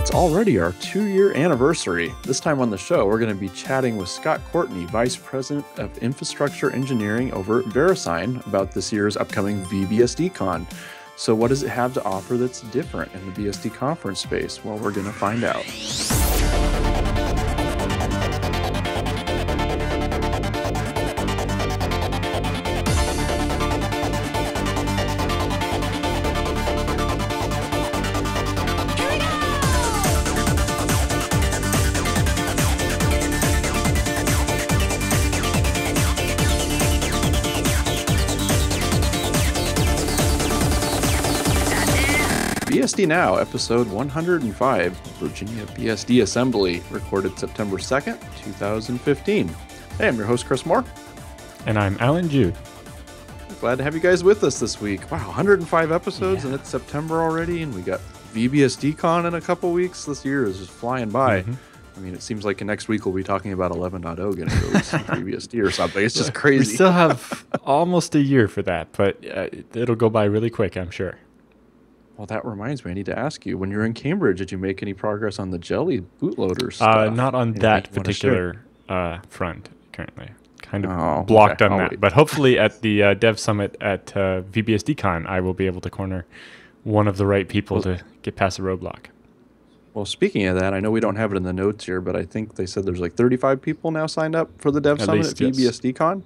It's already our 2-year anniversary. This time on the show, we're going to be chatting with Scott Courtney, Vice President of Infrastructure Engineering over at Verisign, about this year's upcoming vBSDCon. So what does it have to offer that's different in the BSD conference space? Well, we're going to find out. BSD Now, episode 105, Virginia BSD Assembly, recorded September 2nd, 2015. Hey, I'm your host, Chris Moore. And I'm Alan Jude. Glad to have you guys with us this week. Wow, 105 episodes, and it's September already, and we got vBSDCon in a couple weeks. This year is just flying by. I mean, it seems like next week we'll be talking about 11.0 getting released in FreeBSD or something. It's just crazy. We still have almost a year for that, but it'll go by really quick, I'm sure. Well, that reminds me, I need to ask you, when you're in Cambridge, did you make any progress on the Jelly bootloader stuff? Not on that particular front currently. Kind of blocked on that. But hopefully at the Dev Summit at vBSDCon, I will be able to corner one of the right people to get past the roadblock. Well, speaking of that, I know we don't have it in the notes here, but I think they said there's like 35 people now signed up for the Dev Summit at vBSDCon.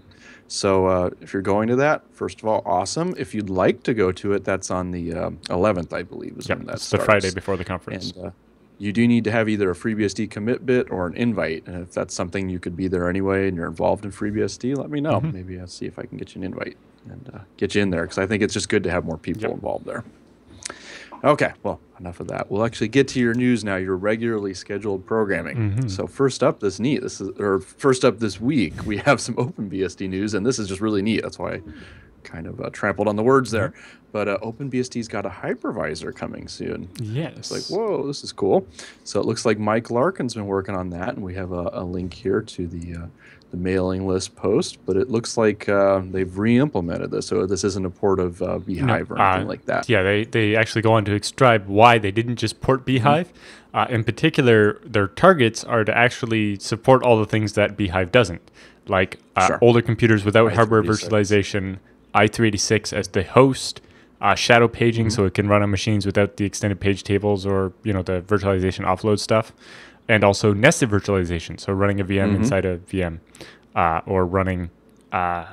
So if you're going to that, first of all, awesome. If you'd like to go to it, that's on the 11th, I believe, is when that starts. The Friday before the conference. And you do need to have either a FreeBSD commit bit or an invite. And if that's something you could be there anyway and you're involved in FreeBSD, let me know. Maybe I'll see if I can get you an invite and get you in there, because I think it's just good to have more people involved there. Okay, well, enough of that. We'll actually get to your news now, your regularly scheduled programming. So first up this week, we have some OpenBSD news, and this is just really neat. That's why I kind of trampled on the words there. But OpenBSD's got a hypervisor coming soon. Yes. It's like, whoa, this is cool. So it looks like Mike Larkin's been working on that, and we have a link here to the mailing list post, but it looks like they've re-implemented this, so this isn't a port of Beehive or anything like that. Yeah, they actually go on to describe why they didn't just port Beehive. In particular, their targets are to actually support all the things that Beehive doesn't, like older computers without hardware virtualization, i386 as the host, shadow paging so it can run on machines without the extended page tables or the virtualization offload stuff. And also nested virtualization, so running a VM inside a VM, or running, I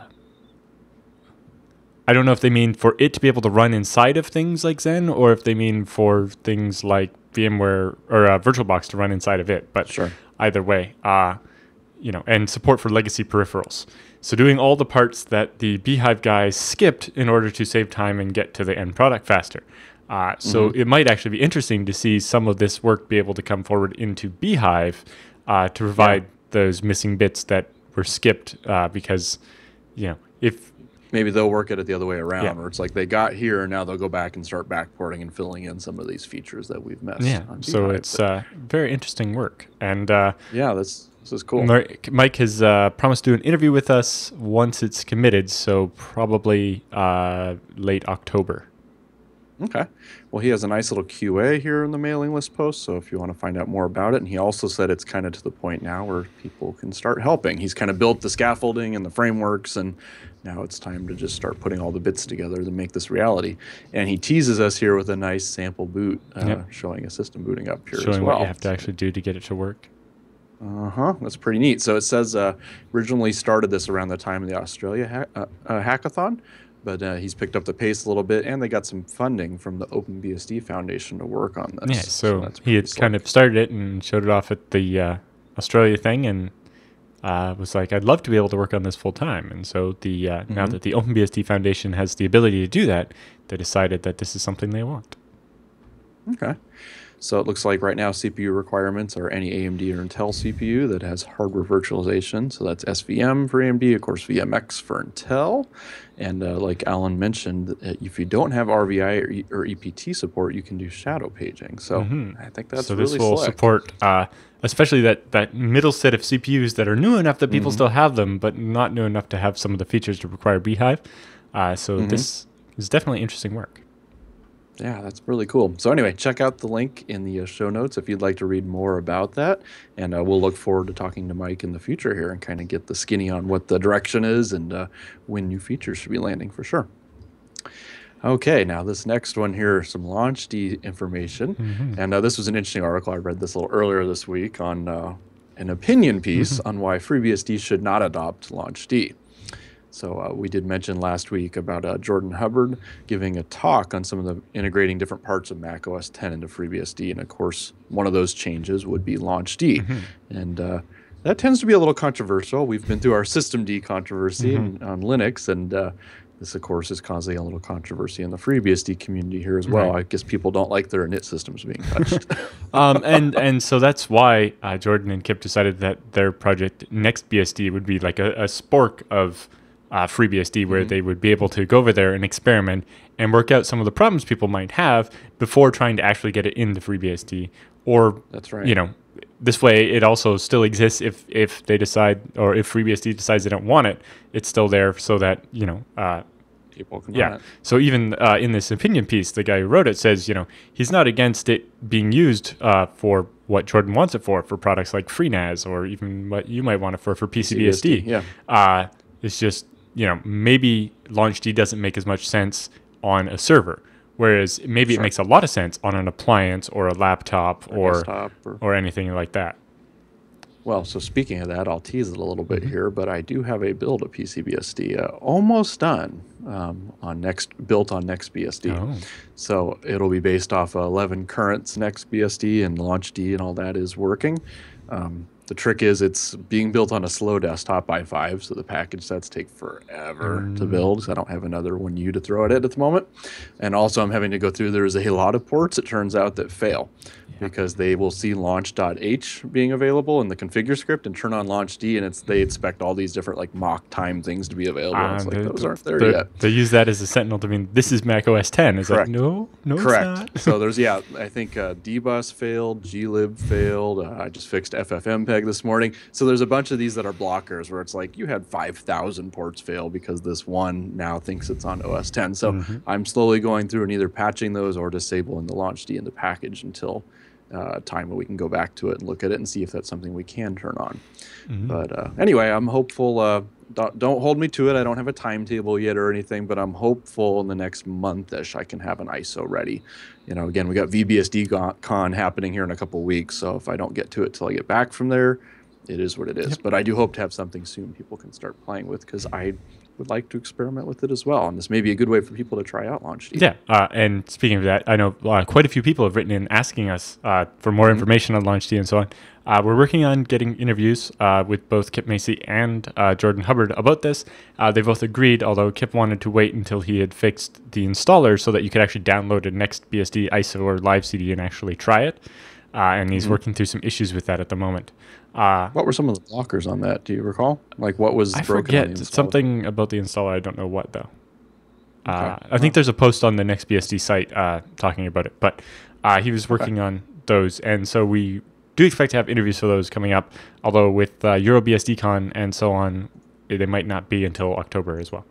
don't know if they mean for it to be able to run inside of things like Xen, or if they mean for things like VMware or VirtualBox to run inside of it. But either way, and support for legacy peripherals. So doing all the parts that the Beehive guys skipped in order to save time and get to the end product faster. So it might actually be interesting to see some of this work be able to come forward into Beehive to provide those missing bits that were skipped because, if... Maybe they'll work it the other way around, where it's like they got here and now they'll go back and start backporting and filling in some of these features that we've missed. Yeah, on so Beehive, it's very interesting work. And this is cool. Mike has promised to do an interview with us once it's committed, so probably late October. Okay. Well, he has a nice little QA here in the mailing list post, so if you want to find out more about it. And he also said it's kind of to the point now where people can start helping. He's kind of built the scaffolding and the frameworks, and now it's time to just start putting all the bits together to make this reality. And he teases us here with a nice sample boot showing a system booting up here as well. Showing what you have to actually do to get it to work. That's pretty neat. So it says originally started this around the time of the Australia hackathon. But he's picked up the pace a little bit, and they got some funding from the OpenBSD Foundation to work on this. Yeah, so he had kind of started it and showed it off at the Australia thing, and was like, I'd love to be able to work on this full time. And so now that the OpenBSD Foundation has the ability to do that, they decided that this is something they want. Okay. So it looks like right now CPU requirements are any AMD or Intel CPU that has hardware virtualization. So that's SVM for AMD, of course, VMX for Intel. And like Alan mentioned, if you don't have RVI or EPT support, you can do shadow paging. So I think that's really slick. So this will support, especially that middle set of CPUs that are new enough that people still have them, but not new enough to have some of the features to require Beehive. So this is definitely interesting work. Yeah, that's really cool. So anyway, check out the link in the show notes if you'd like to read more about that. And we'll look forward to talking to Mike in the future here and kind of get the skinny on what the direction is and when new features should be landing for sure. Okay, now this next one here, some LaunchD information. And this was an interesting article. I read this a little earlier this week on an opinion piece on why FreeBSD should not adopt LaunchD. So we did mention last week about Jordan Hubbard giving a talk on some of the integrating different parts of Mac OS X into FreeBSD. And of course, one of those changes would be LaunchD. And that tends to be a little controversial. We've been through our systemd controversy on Linux, and this, of course, is causing a little controversy in the FreeBSD community here as well. I guess people don't like their init systems being touched. and so that's why Jordan and Kip decided that their project NextBSD would be like a spork of FreeBSD, where they would be able to go over there and experiment and work out some of the problems people might have before trying to actually get it into FreeBSD. Or, that's right. You know, this way it also still exists if they decide, or if FreeBSD decides they don't want it, it's still there so that, you know, people can run it. So even in this opinion piece, the guy who wrote it says, you know, he's not against it being used for what Jordan wants it for products like FreeNAS, or even what you might want it for PCBSD. Yeah. It's just, you know, maybe LaunchD doesn't make as much sense on a server, whereas maybe it makes a lot of sense on an appliance or a laptop or anything like that. Well, so speaking of that, I'll tease it a little bit here, but I do have a build of PCBSD almost done built on NextBSD. Oh. So it'll be based off 11 currents NextBSD, and LaunchD and all that is working. The trick is it's being built on a slow desktop i5, so the package sets take forever to build, so I don't have another 1U to throw at it at the moment. And also I'm having to go through, there's a lot of ports, it turns out, that fail because they will see launch.h being available in the configure script and turn on LaunchD, and they expect all these different like mock time things to be available. And it's like, those aren't there yet. They use that as a sentinel to mean this is Mac OS X. It's Correct. Like, no, Correct. It's not. So there's, I think dbus failed, glib failed. I just fixed FFmpeg this morning. So there's a bunch of these that are blockers where it's like you had 5,000 ports fail because this one now thinks it's on OS X. So I'm slowly going through and either patching those or disabling the LaunchD in the package until time where we can go back to it and look at it and see if that's something we can turn on. But anyway, I'm hopeful. Don't hold me to it. I don't have a timetable yet or anything, but I'm hopeful in the next month-ish I can have an ISO ready. You know, again, we got vBSDCon happening here in a couple of weeks, so if I don't get to it till I get back from there, it is what it is. But I do hope to have something soon people can start playing with, because I would like to experiment with it as well. And this may be a good way for people to try out LaunchD. Yeah, and speaking of that, I know quite a few people have written in asking us for more information on LaunchD and so on. We're working on getting interviews with both Kip Macy and Jordan Hubbard about this. They both agreed, although Kip wanted to wait until he had fixed the installer so that you could actually download a NextBSD ISO or live CD and actually try it. And he's working through some issues with that at the moment. What were some of the blockers on that? Do you recall? Like what was broken forget. on the installer? Something about the installer. I don't know what, though. Okay. I think there's a post on the NextBSD site talking about it. But he was working on those. And so we do expect to have interviews for those coming up. Although with EuroBSDCon and so on, they might not be until October as well.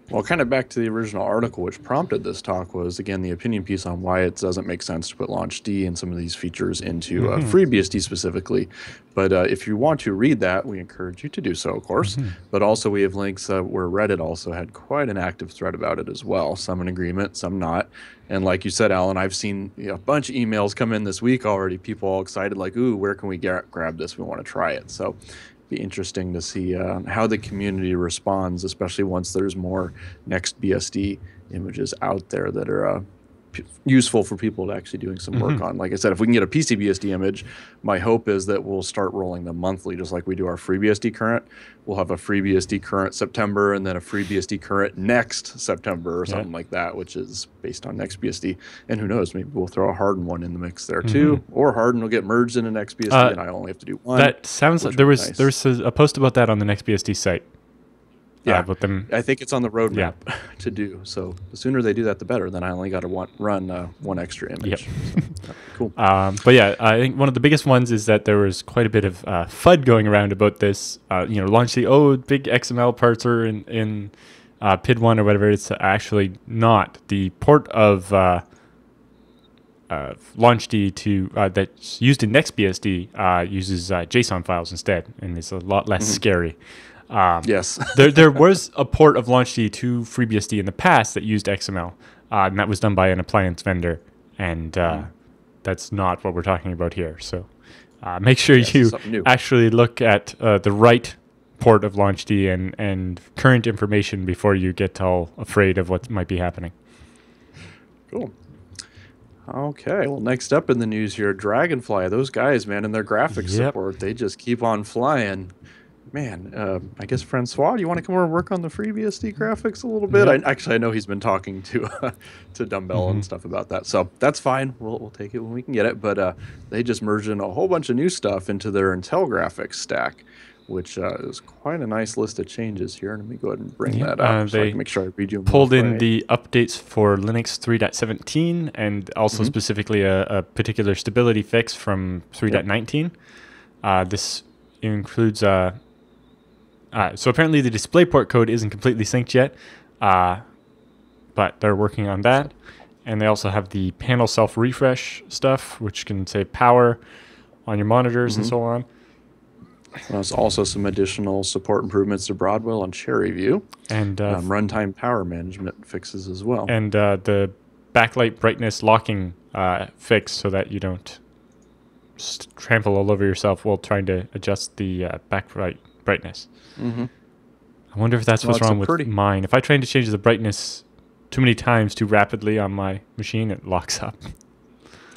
Well, kind of back to the original article, which prompted this talk, was, again, the opinion piece on why it doesn't make sense to put LaunchD and some of these features into FreeBSD specifically. But if you want to read that, we encourage you to do so, of course. But also we have links where Reddit also had quite an active thread about it as well. Some in agreement, some not. And like you said, Alan, I've seen a bunch of emails come in this week already, people all excited, like, ooh, where can we grab this? We want to try it. So be interesting to see how the community responds, especially once there's more NextBSD images out there that are useful for people to actually doing some work on. Like I said, if we can get a PCBSD image, my hope is that we'll start rolling them monthly, just like we do our FreeBSD current. We'll have a FreeBSD current September and then a FreeBSD current next September or something like that, which is based on NextBSD. And who knows, maybe we'll throw a hardened one in the mix there too, or hardened will get merged into NextBSD and I only have to do one. That sounds like there was a post about that on the NextBSD site. Yeah, with them. I think it's on the roadmap to do. So the sooner they do that, the better. Then I only got to run one extra image. So, cool. But yeah, I think one of the biggest ones is that there was quite a bit of FUD going around about this. LaunchD, big XML parser in PID1 or whatever, it's actually not. The port of LaunchD to that's used in NextBSD uses JSON files instead, and it's a lot less scary. Yes. there was a port of LaunchD to FreeBSD in the past that used XML, and that was done by an appliance vendor, and that's not what we're talking about here. So make sure you actually look at the right port of LaunchD and current information before you get all afraid of what might be happening. Cool. Okay, well, next up in the news here, Dragonfly. Those guys, man, and their graphics support, they just keep on flying. Man, I guess Francois, do you want to come over and work on the FreeBSD graphics a little bit? I know he's been talking to Dumbbell and stuff about that, so that's fine. We'll take it when we can get it. But they just merged in a whole bunch of new stuff into their Intel graphics stack, which is quite a nice list of changes here. Let me go ahead and bring that up so I can make sure I read you. Pulled in the updates for Linux 3.17 and also specifically a particular stability fix from 3.19. This includes so apparently the DisplayPort code isn't completely synced yet, but they're working on that. And they also have the panel self-refresh stuff, which can save power on your monitors and so on. There's also some additional support improvements to Broadwell and Cherry View, and runtime power management fixes as well. And the backlight brightness locking fix so that you don't trample all over yourself while trying to adjust the backlight brightness. I wonder if that's what's wrong with mine. If I try to change the brightness too many times too rapidly on my machine, it locks up.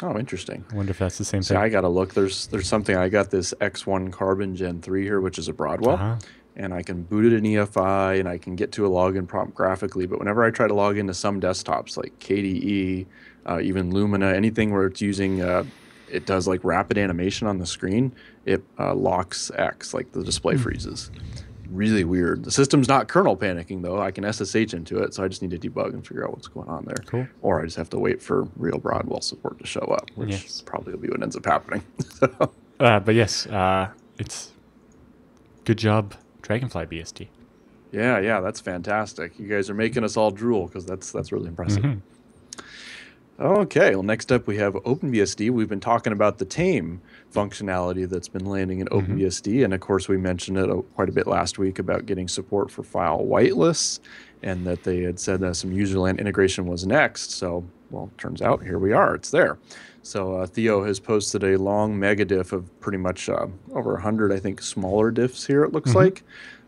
Oh, interesting. I wonder if that's the same thing. I got to look. There's something. I got this X1 Carbon Gen 3 here, which is a Broadwell. And I can boot it in EFI, and I can get to a login prompt graphically. But whenever I try to log into some desktops, like KDE, even Lumina, anything where it's using, it does like rapid animation on the screen, it locks X, like the display freezes. Really weird. The system's not kernel panicking, though. I can SSH into it, so I just need to debug and figure out what's going on there. Cool. Or I just have to wait for real Broadwell support to show up, which probably will be what ends up happening. But yes, it's good job, Dragonfly BSD. Yeah, that's fantastic. You guys are making us all drool because that's really impressive. Okay, well, next up we have OpenBSD. We've been talking about the tame functionality that's been landing in OpenBSD, and of course we mentioned it quite a bit last week about getting support for file whitelists, and that they had said that some userland integration was next. So, well, turns out here we are. It's there. So Theo has posted a long mega diff of pretty much over 100, I think, smaller diffs here, it looks like,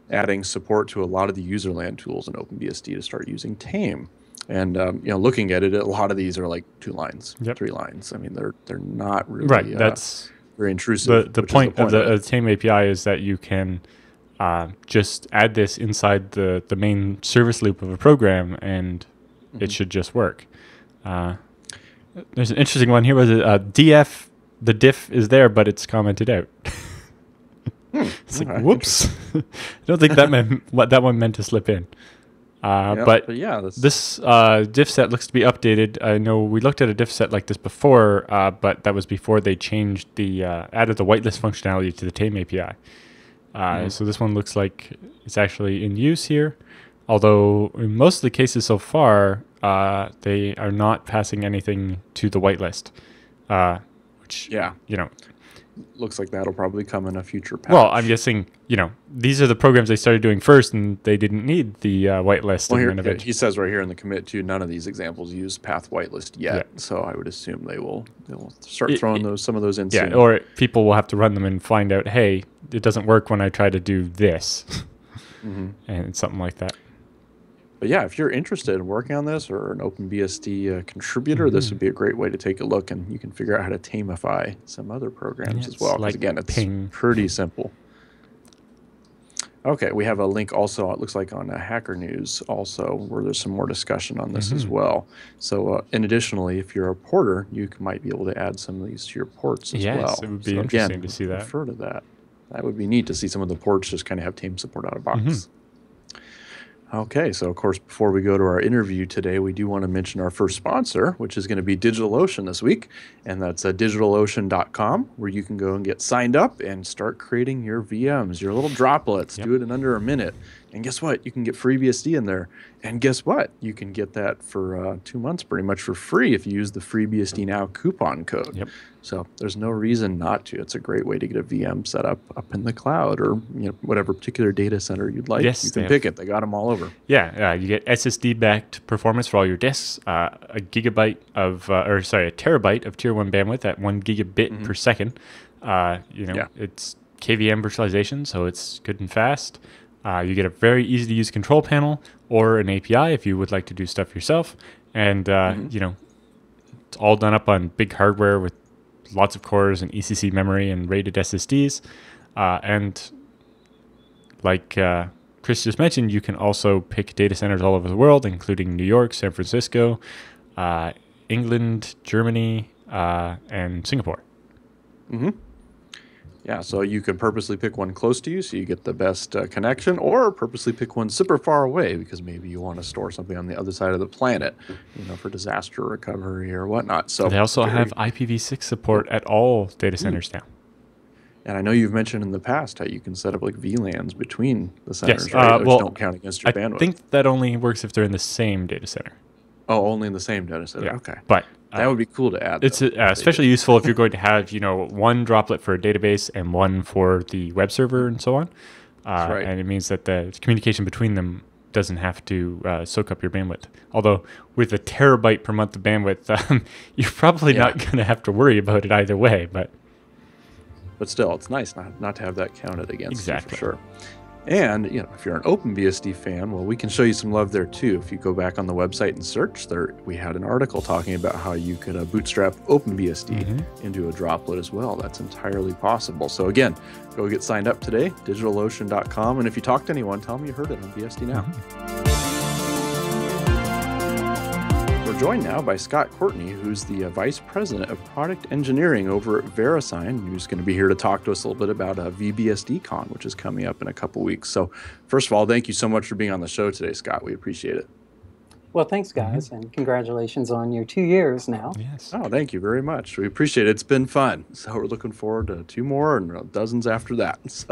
adding support to a lot of the userland tools in OpenBSD to start using tame. And looking at it, a lot of these are like 2 lines, 3 lines. I mean, they're not really That's very intrusive. The point of the tame API is that you can just add this inside the main service loop of a program, and it should just work. There's an interesting one here. Was it DF? The diff is there, but it's commented out. It's like, whoops! I don't think that one meant to slip in. But yeah, this diff set looks to be updated. I know we looked at a diff set like this before, but that was before they changed added the whitelist functionality to the tame API. So this one looks like it's actually in use here. Although in most of the cases so far, they are not passing anything to the whitelist, which looks like that'll probably come in a future patch. Well, I'm guessing, these are the programs they started doing first, and they didn't need the whitelist. Well, he says right here in the commit too, none of these examples use path whitelist yet. So I would assume they will start throwing some of those in soon. Or people will have to run them and find out, hey, it doesn't work when I try to do this, and something like that. But yeah, if you're interested in working on this or an OpenBSD contributor, this would be a great way to take a look, and you can figure out how to tamify some other programs as well. Because again, it's pretty simple. Okay, we have a link also, it looks like on Hacker News also, where there's some more discussion on this as well. So, and additionally, if you're a porter, you might be able to add some of these to your ports as well. Yes, it would be interesting to see that. Refer to that. That would be neat to see some of the ports just kind of have tame support out of box. Okay, so of course, before we go to our interview today, we do want to mention our first sponsor, which is going to be DigitalOcean this week, and that's digitalocean.com, where you can go and get signed up and start creating your VMs, your little droplets. Do it in under a minute. And guess what? You can get FreeBSD in there. And guess what? You can get that for 2 months pretty much for free if you use the FreeBSD Now coupon code. Yep. So there's no reason not to. It's a great way to get a VM set up in the cloud or whatever particular data center you'd like. Yes, you can pick it. They got them all over. Yeah, you get SSD-backed performance for all your disks, a terabyte of tier 1 bandwidth at 1 gigabit per second. It's KVM virtualization, so it's good and fast. You get a very easy to use control panel or an API if you would like to do stuff yourself. And, it's all done up on big hardware with lots of cores and ECC memory and rated SSDs. And like Chris just mentioned, you can also pick data centers all over the world, including New York, San Francisco, England, Germany, and Singapore. Mm-hmm. Yeah, so you can purposely pick one close to you so you get the best connection, or purposely pick one super far away because maybe you want to store something on the other side of the planet, for disaster recovery or whatnot. So they also have IPv6 support at all data centers now. And I know you've mentioned in the past how you can set up like VLANs between the centers, yes. right? Which don't count against your bandwidth. I think that only works if they're in the same data center. Oh, only in the same data center. Yeah. Okay. But that would be cool to add. It's especially useful if you're going to have, one droplet for a database and one for the web server and so on. That's right. And it means that the communication between them doesn't have to soak up your bandwidth. Although with a terabyte per month of bandwidth, you're probably not going to have to worry about it either way. But still, it's nice not to have that counted against exactly. you for sure. And, if you're an OpenBSD fan, well, we can show you some love there too. If you go back on the website and search there, we had an article talking about how you could bootstrap OpenBSD into a droplet as well. That's entirely possible. So again, go get signed up today, digitalocean.com. And if you talk to anyone, tell them you heard it on BSD Now. We're joined now by Scott Courtney, who's the Vice President of Product Engineering over at Verisign, who's going to be here to talk to us a little bit about vBSDCon, which is coming up in a couple weeks. So first of all, thank you so much for being on the show today, Scott. We appreciate it. Well, thanks, guys, and congratulations on your 2 years now. Yes. Oh, thank you very much. We appreciate it. It's been fun. So we're looking forward to 2 more and dozens after that.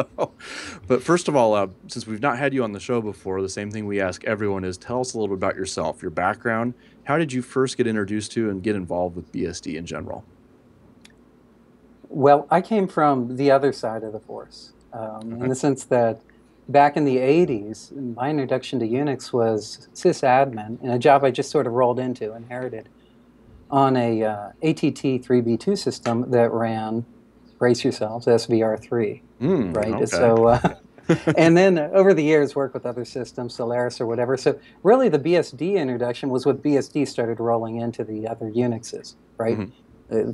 But first of all, since we've not had you on the show before, the same thing we ask everyone is tell us a little bit about yourself, your background. How did you first get introduced to and get involved with BSD in general? Well, I came from the other side of the force, in the sense that back in the 80s, my introduction to Unix was sysadmin, in a job I just sort of rolled into, inherited, on a ATT 3B2 system that ran, brace yourselves, SVR3, right? Okay. So, and then over the years, worked with other systems, Solaris or whatever. So really the BSD introduction was when BSD started rolling into the other Unixes, right?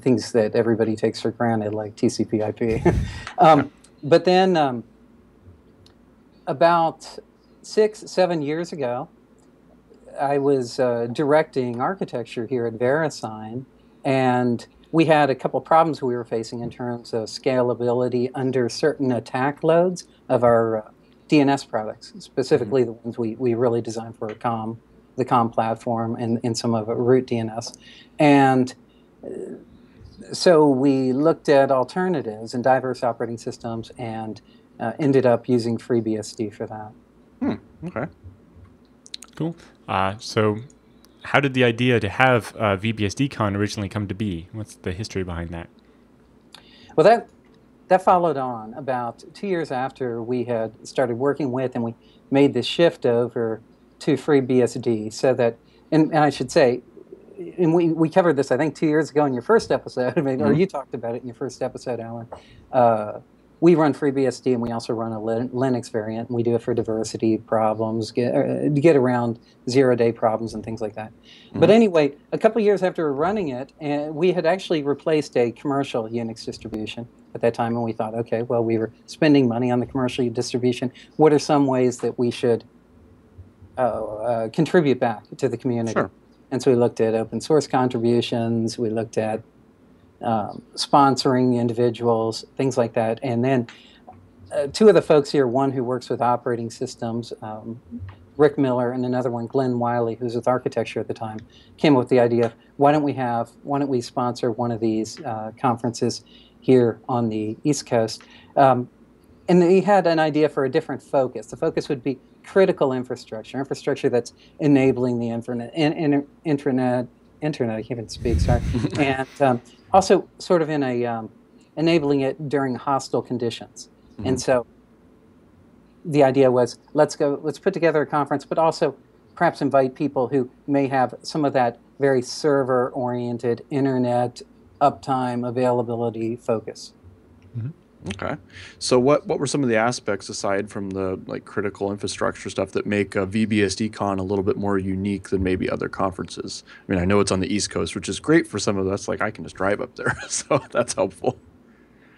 Things that everybody takes for granted, like TCP IP. But then about 6-7 years ago, I was directing architecture here at Verisign, and we had a couple problems we were facing in terms of scalability under certain attack loads of our DNS products, specifically the ones we really designed for the COM platform and some of it root DNS. And so we looked at alternatives and diverse operating systems and ended up using FreeBSD for that. Okay. Cool. So how did the idea to have vBSDCon originally come to be? What's the history behind that? Well, that followed on about 2 years after we had started working with and we made the shift over to FreeBSD, so that, and I should say, and we covered this, I think, 2 years ago in your first episode, or you talked about it in your first episode, Alan. We run FreeBSD, and we also run a Linux variant, and we do it for diversity problems, to get around zero-day problems and things like that. But anyway, a couple years after running it, we had actually replaced a commercial Unix distribution at that time, and we thought, okay, well, we were spending money on the commercial distribution. What are some ways that we should contribute back to the community? Sure. And so we looked at open source contributions, we looked at sponsoring individuals, things like that. And then 2 of the folks here, one who works with operating systems, Rick Miller, and another one, Glenn Wiley, who's with architecture at the time, came up with the idea of why don't we sponsor one of these conferences here on the East Coast. And he had an idea for a different focus. The focus would be critical infrastructure that's enabling the internet, I can't even speak, sorry, and also sort of in a enabling it during hostile conditions. And so the idea was, let's put together a conference, but also perhaps invite people who may have some of that very server-oriented internet uptime availability focus. Okay. So what were some of the aspects, aside from the critical infrastructure stuff, that make vBSDCon a little bit more unique than maybe other conferences? I mean, I know it's on the East Coast, which is great for some of us. I can just drive up there, so that's helpful.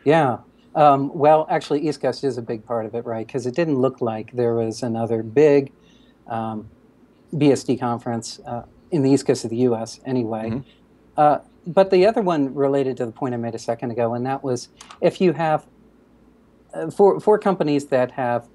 Yeah. Well, actually, East Coast is a big part of it, right? Because it didn't look like there was another big BSD conference in the East Coast of the U.S. anyway. But the other one related to the point I made a second ago, and that was if you have for companies that have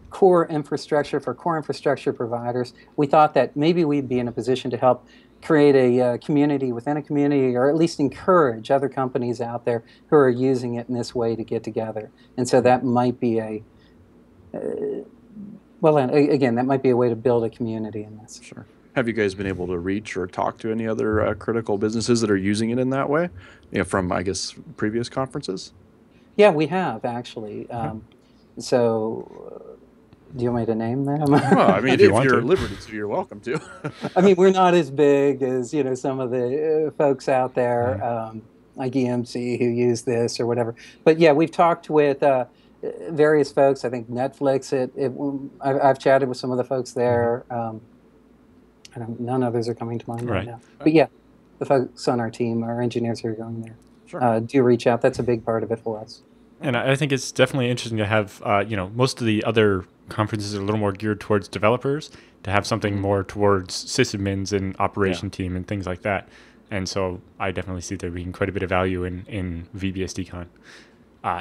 core infrastructure, for core infrastructure providers, we thought that maybe we'd be in a position to help create a community within a community, or at least encourage other companies out there who are using it in this way to get together. And so that might be well, again, that might be a way to build a community in this. Sure. Have you guys been able to reach or talk to any other critical businesses that are using it in that way, from, I guess, previous conferences? Yeah, we have, actually. So do you want me to name them? Well, I mean, if you're at liberty to, you're welcome to. I mean, we're not as big as, some of the folks out there, like EMC, who use this or whatever. But yeah, we've talked with various folks. I think Netflix, I've chatted with some of the folks there. None others are coming to mind right now. But yeah, the folks on our team, our engineers who are going there, do reach out. That's a big part of it for us. And I think it's definitely interesting to have, most of the other conferences are a little more geared towards developers, to have something more towards sysadmins and operation team and things like that. And so I definitely see there being quite a bit of value in vBSDCon.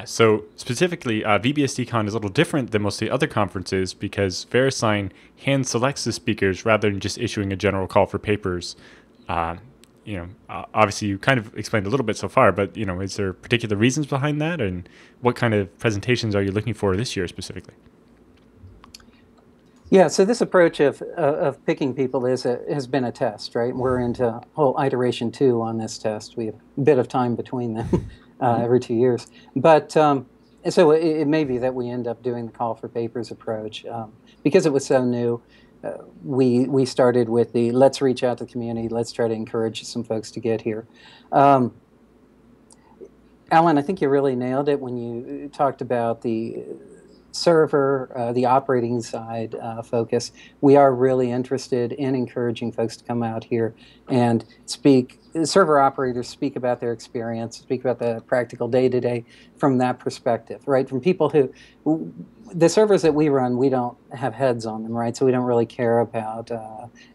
So specifically, vBSDCon is a little different than most of the other conferences because Verisign hand selects the speakers rather than just issuing a general call for papers. Obviously you kind of explained a little bit so far, but is there particular reasons behind that, and what kind of presentations are you looking for this year specifically? Yeah, so this approach of picking people has been a test, right? We're into whole iteration 2 on this test. We have a bit of time between them. Every 2 years. But so it may be that we end up doing the call for papers approach. Because it was so new, we started with the let's reach out to the community, let's try to encourage some folks to get here. Alan, I think you really nailed it when you talked about the server, the operating side focus. We are really interested in encouraging folks to come out here and speak. Server operators speak about their experience, speak about the practical day-to-day from that perspective, right? From people who, the servers that we run, we don't have heads on them, right? So we don't really care about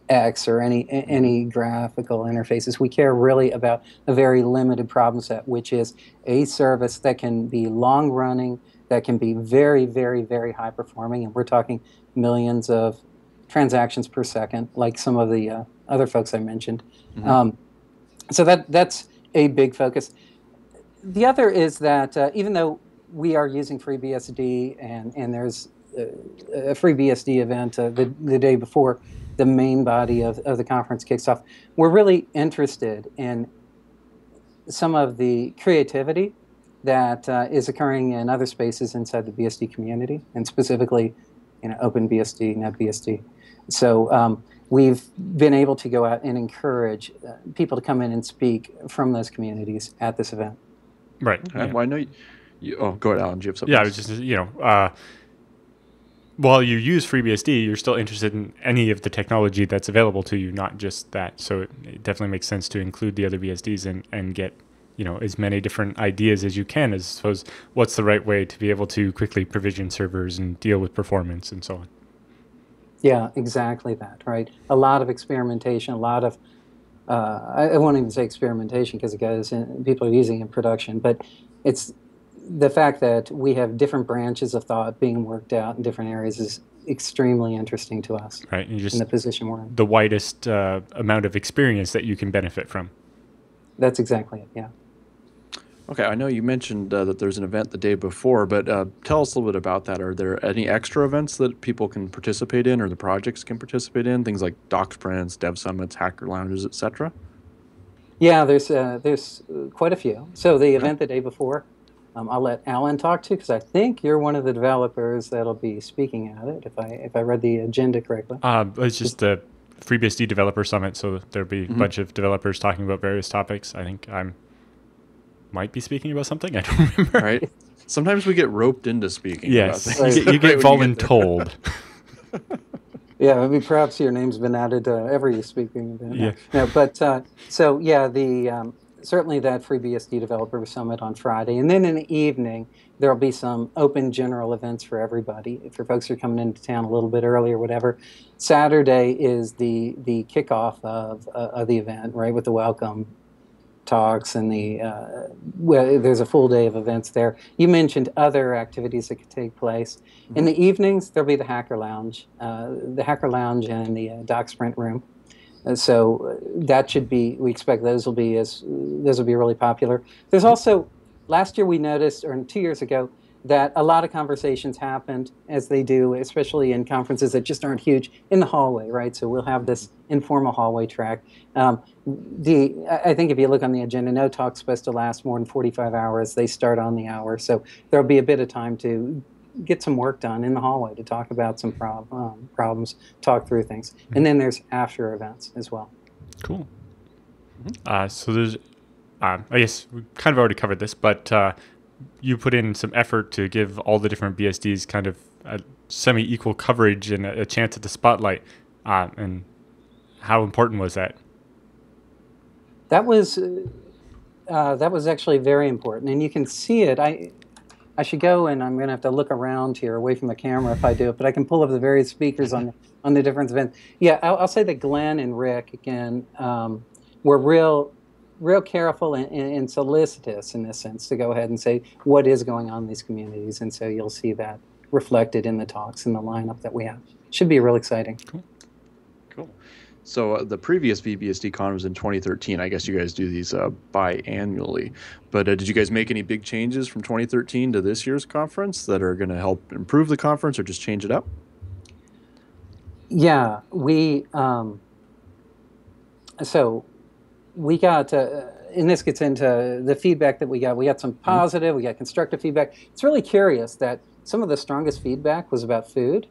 X or any graphical interfaces. We care really about a very limited problem set, which is a service that can be long-running, that can be very, very, very high-performing, and we're talking millions of transactions per second, like some of the other folks I mentioned. So that's a big focus. The other is that even though we are using FreeBSD and there's a FreeBSD event the day before the main body of the conference kicks off, we're really interested in some of the creativity that is occurring in other spaces inside the BSD community, and specifically, OpenBSD, NetBSD. So we've been able to go out and encourage people to come in and speak from those communities at this event. Right. Well, I know you go ahead, Alan. Do you have something? Yeah, I was just, while you use FreeBSD, you're still interested in any of the technology that's available to you, not just that. So it definitely makes sense to include the other BSDs and get as many different ideas as you can, as suppose what's the right way to be able to quickly provision servers and deal with performance and so on. Yeah, exactly that, right? A lot of experimentation, a lot of, I won't even say experimentation because people are using it in production, but it's the fact that we have different branches of thought being worked out in different areas is extremely interesting to us. Right, and just in the position we're in. The widest amount of experience that you can benefit from. That's exactly it, yeah. Okay, I know you mentioned that there's an event the day before, but tell us a little bit about that. Are there any extra events that people can participate in or the projects can participate in? Things like doc sprints, dev summits, hacker lounges, etc.? Yeah, there's quite a few. So the event the day before, I'll let Alan talk to, because I think you're one of the developers that'll be speaking at it, if I read the agenda correctly. It's just the FreeBSD Developer Summit, so there'll be a bunch of developers talking about various topics. I think I might be speaking about something. I don't remember. Right. Sometimes we get roped into speaking. Yes, about things. you get voluntold. Yeah, maybe perhaps your name's been added to every speaking event. Yeah. No, but so yeah, the certainly that FreeBSD Developer Summit on Friday, and then in the evening there'll be some open general events for everybody. For folks who are coming into town a little bit early or whatever. Saturday is the kickoff of the event, right, with the welcome talks and there's a full day of events there. You mentioned other activities that could take place. In the evenings, there'll be the Hacker Lounge and the Doc Sprint room. So that should be, we expect those will be really popular. There's also, last year we noticed, or 2 years ago, that a lot of conversations happened, as they do, especially in conferences that just aren't huge, in the hallway, right? So we'll have this informal hallway track. I think if you look on the agenda, no talk's supposed to last more than 45 hours. They start on the hour. So there'll be a bit of time to get some work done in the hallway, to talk about some problems, talk through things. And then there's after events as well. Cool. So there's, I guess we kind of already covered this, but you put in some effort to give all the different BSDs kind of a semi-equal coverage and a chance at the spotlight. And how important was that? That was actually very important, and you can see it. I should go, and I'm going to have to look around here away from the camera if I do it, but I can pull up the various speakers on the different events. Yeah, I'll say that Glenn and Rick, again, were real careful and solicitous in this sense to go ahead and say what is going on in these communities, and so you'll see that reflected in the talks and the lineup that we have. Should be real exciting. Cool. So the previous vBSDCon was in 2013. I guess you guys do these biannually. But did you guys make any big changes from 2013 to this year's conference that are going to help improve the conference or just change it up? Yeah, we got, and this gets into the feedback that we got. We got some positive, we got constructive feedback. It's really curious that some of the strongest feedback was about food.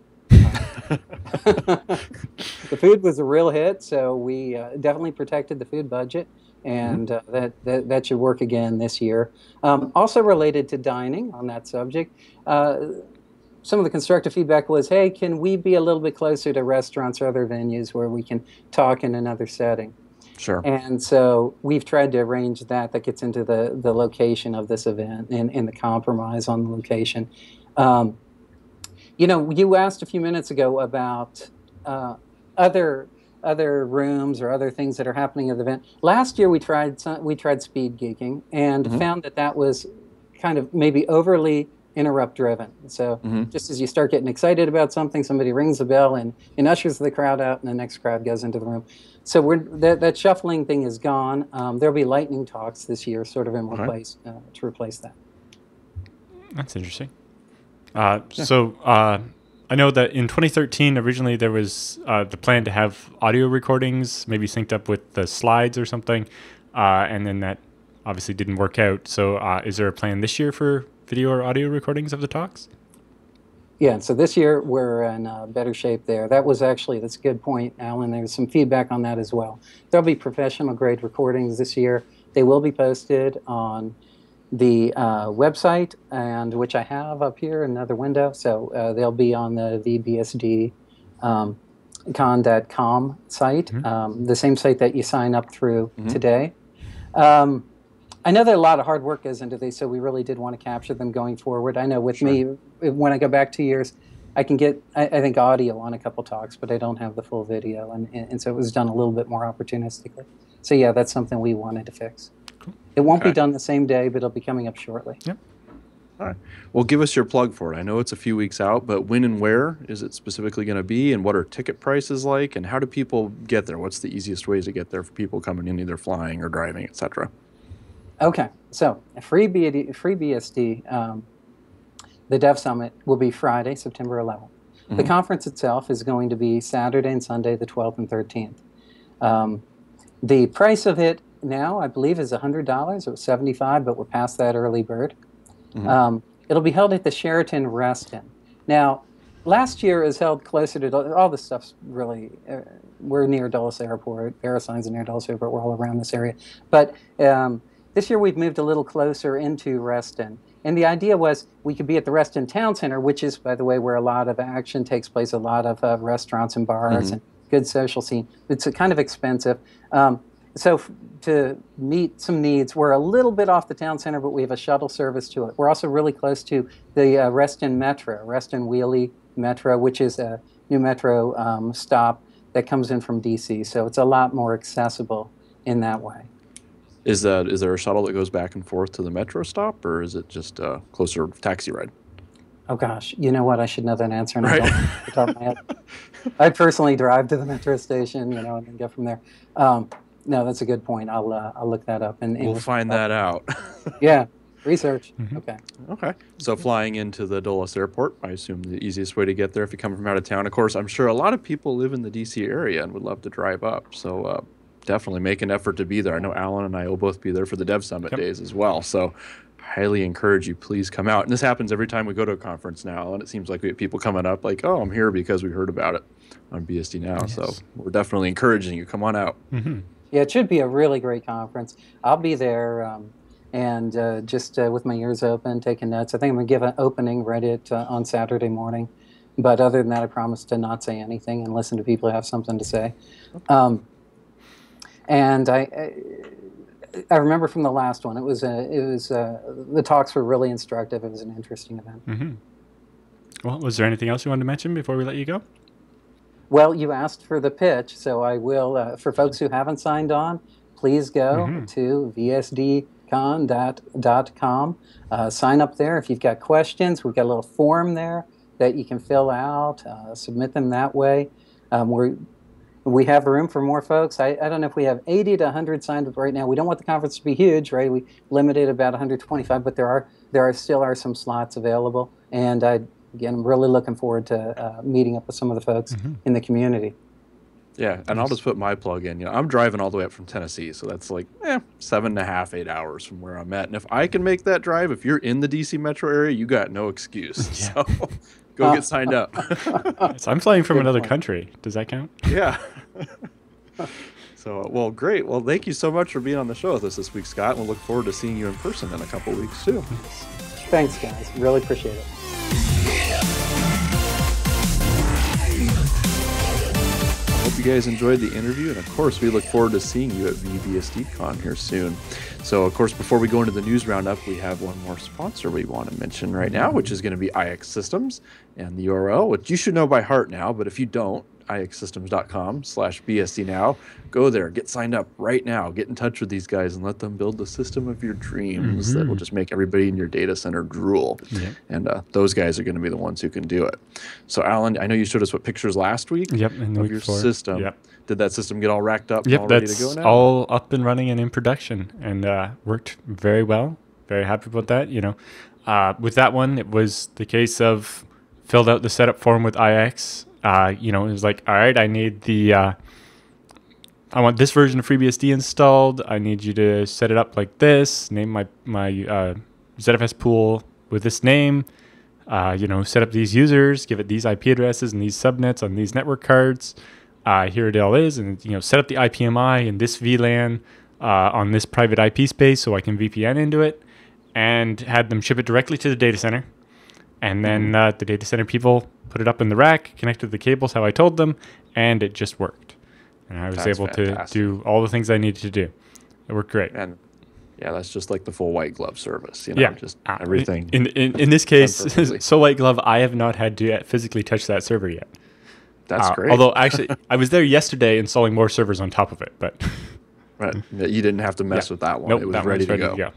The food was a real hit, so we definitely protected the food budget, and that should work again this year. Also related to dining, on that subject, some of the constructive feedback was, hey, can we be a little bit closer to restaurants or other venues where we can talk in another setting? Sure. And so we've tried to arrange that. That gets into the location of this event and the compromise on the location. You asked a few minutes ago about other rooms or other things that are happening at the event. Last year we tried speed geeking and found that was kind of maybe overly interrupt driven. So just as you start getting excited about something, somebody rings a bell and ushers the crowd out, and the next crowd goes into the room. So that shuffling thing is gone. There'll be lightning talks this year, sort of to replace that. That's interesting. So I know that in 2013, originally there was the plan to have audio recordings, maybe synced up with the slides or something, and then that obviously didn't work out. So is there a plan this year for video or audio recordings of the talks? Yeah, so this year we're in better shape there. That's a good point, Alan. There's some feedback on that as well. There'll be professional grade recordings this year. They will be posted on the website, and which I have up here in another window. So they'll be on the vBSDCon.com site, the same site that you sign up through today. I know that a lot of hard work goes into these, so we really did want to capture them going forward. I know with me, when I go back 2 years, I can get, I think, audio on a couple talks, but I don't have the full video, and so it was done a little bit more opportunistically. So yeah, that's something we wanted to fix. Cool. It won't be done the same day, but it'll be coming up shortly. Yep. All right. Well, give us your plug for it. I know it's a few weeks out, but when and where is it specifically going to be, and what are ticket prices like, and how do people get there? What's the easiest ways to get there for people coming in, either flying or driving, etc.? Okay, so FreeBSD, the Dev Summit will be Friday, September 11th. The conference itself is going to be Saturday and Sunday, the 12th and 13th. The price of it now, I believe, is $100. It was $75, but we're past that early bird. It'll be held at the Sheraton Reston. Now, last year is held closer to all the stuff's really. We're near Dulles Airport. Verisign's near Dulles Airport. We're all around this area, but this year we've moved a little closer into Reston. And the idea was we could be at the Reston Town Center, which is, by the way, where a lot of action takes place, a lot of restaurants and bars and good social scene. It's kind of expensive. So to meet some needs, we're a little bit off the town center, but we have a shuttle service to it. We're also really close to the Reston Metro, Reston Wheelie Metro, which is a new metro stop that comes in from DC. So it's a lot more accessible in that way. Is there a shuttle that goes back and forth to the metro stop, or is it just a closer taxi ride? Oh gosh, you know what? I should know that answer. And I don't off the top of my head. I personally drive to the metro station, and then go from there. No, that's a good point. I'll look that up and we'll find that out. Yeah, research. Okay. Okay. So flying into the Dulles Airport, I assume the easiest way to get there if you come from out of town. Of course, I'm sure a lot of people live in the DC area and would love to drive up. So definitely make an effort to be there. I know Alan and I will both be there for the Dev Summit days as well. So highly encourage you, please come out. And this happens every time we go to a conference now, and it seems like we have people coming up like, oh, I'm here because we heard about it on BSD Now. Yes. So we're definitely encouraging you. Come on out. Yeah, it should be a really great conference. I'll be there and just with my ears open, taking notes. I think I'm going to give an opening Reddit on Saturday morning. But other than that, I promise to not say anything and listen to people who have something to say. And I remember from the last one, the talks were really instructive. It was an interesting event. Well, was there anything else you wanted to mention before we let you go? Well, you asked for the pitch, so I will. For folks who haven't signed on, please go to vBSDCon.com. Sign up there if you've got questions. We've got a little form there that you can fill out, submit them that way. We have room for more folks. I don't know if we have 80 to 100 signed up right now. We don't want the conference to be huge, right? We limited about 125, but there still are some slots available. And again, I'm really looking forward to meeting up with some of the folks in the community. Yeah, and I'll just put my plug in. I'm driving all the way up from Tennessee, so that's like 7.5, 8 hours from where I'm at. And if I can make that drive, if you're in the DC metro area, you got no excuse. So go get signed up. So I'm flying from another country. Does that count? Yeah. So, well, great. Well, thank you so much for being on the show with us this week, Scott. We'll look forward to seeing you in person in a couple of weeks, too. Thanks, guys. Really appreciate it. Hope you guys enjoyed the interview, and of course we look forward to seeing you at vBSDCon here soon. So of course, before we go into the news roundup, we have one more sponsor we want to mention right now, which is going to be IX Systems, and the URL, which you should know by heart now, but if you don't, ixsystems.com/BSDNow. Go there, get signed up right now, get in touch with these guys and let them build the system of your dreams that will just make everybody in your data center drool. And those guys are going to be the ones who can do it. So Alan, I know you showed us pictures last week of your system. Did that system get all racked up and all ready to go now? All up and running and in production, and worked very well. Very happy about that. With that one, it was the case of filled out the setup form with IX. It was like, all right, I need I want this version of FreeBSD installed. I need you to set it up like this, name my ZFS pool with this name, set up these users, give it these IP addresses and these subnets on these network cards. Here it all is, and set up the IPMI in this VLAN on this private IP space so I can VPN into it, and had them ship it directly to the data center. And then the data center people put it up in the rack, connected the cables how I told them, and it just worked. And I was able to do all the things I needed to do. It worked great. And that's just like the full white glove service. Just everything. In this case, so white glove, I have not had to physically touch that server yet. That's great. Although actually, I was there yesterday installing more servers on top of it, but you didn't have to mess with that one. Nope, it was ready to go.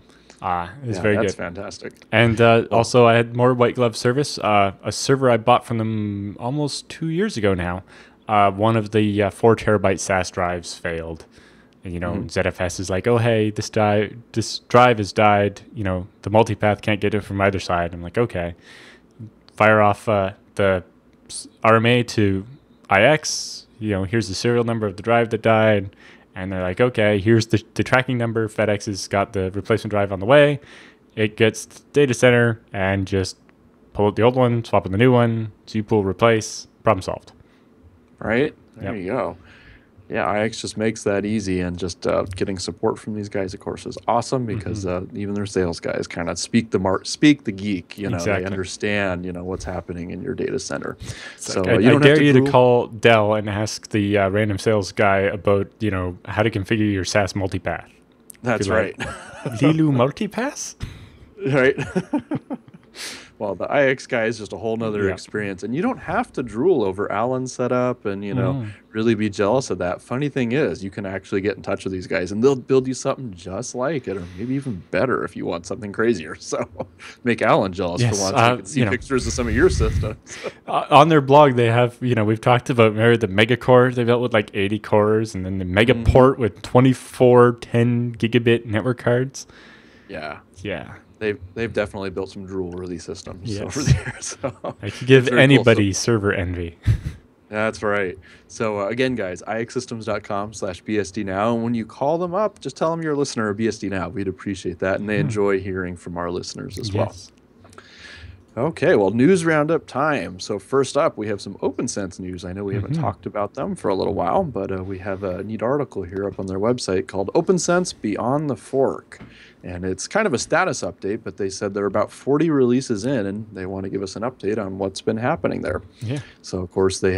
It's very good. That's fantastic. And also, I had more white glove service. A server I bought from them almost 2 years ago now. One of the 4 terabyte SAS drives failed. And, ZFS is like, oh, hey, this drive has died. The multipath can't get it from either side. I'm like, okay. Fire off the RMA to IX. Here's the serial number of the drive that died. And they're like, okay, here's the tracking number. FedEx has got the replacement drive on the way. It gets to the data center and just pull out the old one, swap in the new one, pull, replace, problem solved. Right? There you go. Yeah, IX just makes that easy, and just getting support from these guys, of course, is awesome because even their sales guys kind of speak the geek. Exactly. They understand what's happening in your data center. So I dare you to call Dell and ask the random sales guy about how to configure your SaaS multipath. That's right. Lilu multipath. Right. Well, the IX guy is just a whole nother experience, and you don't have to drool over Alan's setup and really be jealous of that. Funny thing is, you can actually get in touch with these guys, and they'll build you something just like it, or maybe even better if you want something crazier. So make Alan jealous for once. You can see pictures of some of your systems. On their blog, they have we've talked about the Mega Core they built with like 80 cores, and then the Mega Port with 24 10 gigabit network cards. Yeah. They've definitely built some drool-worthy systems over there. So I could give anybody server envy. That's right. So again, guys, ixsystems.com/BSD Now. And when you call them up, just tell them you're a listener of BSD Now. We'd appreciate that. And they enjoy hearing from our listeners as well. Okay, well, news roundup time. So first up, we have some OpenSense news. I know we haven't talked about them for a little while, but we have a neat article here up on their website called OpenSense Beyond the Fork. And it's kind of a status update, but they said they're about 40 releases in, and they want to give us an update on what's been happening there. Yeah. So, of course, they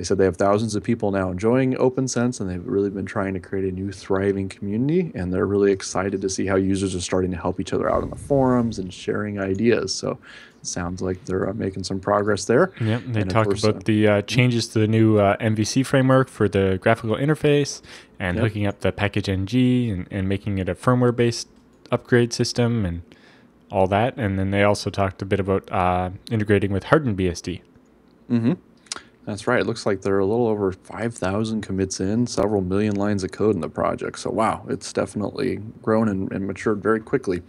said they have thousands of people now enjoying OpenSense, and they've really been trying to create a new thriving community, and they're really excited to see how users are starting to help each other out on the forums and sharing ideas. So it sounds like they're making some progress there. Yeah, they talked about the changes to the new MVC framework for the graphical interface and hooking up the package NG and making it a firmware-based upgrade system and all that. And then they also talked a bit about integrating with hardened BSD. That's right. It looks like they're a little over 5,000 commits in, several million lines of code in the project. So wow, it's definitely grown and matured very quickly.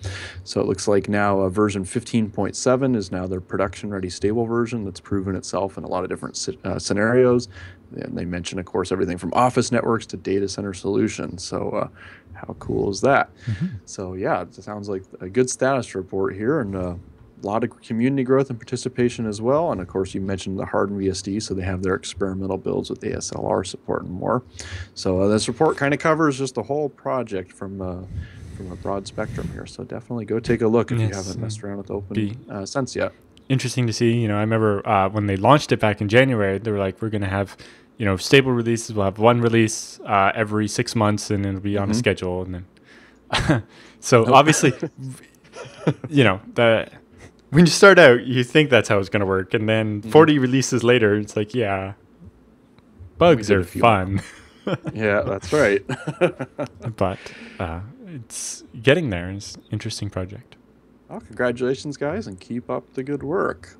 So it looks like now version 15.7 is now their production-ready stable version that's proven itself in a lot of different scenarios. And they mention, of course, everything from office networks to data center solutions. So how cool is that? So yeah, it sounds like a good status report here, and a lot of community growth and participation as well. And of course, you mentioned the hardened BSD, so they have their experimental builds with ASLR support and more. So this report kind of covers just the whole project from a broad spectrum here. So definitely go take a look if you haven't messed around with OpenSense yet. Interesting to see. I remember when they launched it back in January, they were like, we're going to have stable releases. We'll have one release every 6 months, and it'll be on a schedule. And then, so obviously, when you start out, you think that's how it's going to work, and then 40 releases later, it's like, bugs are fun. Yeah, that's right. But it's getting there. It's an interesting project. Well, congratulations, guys, and keep up the good work.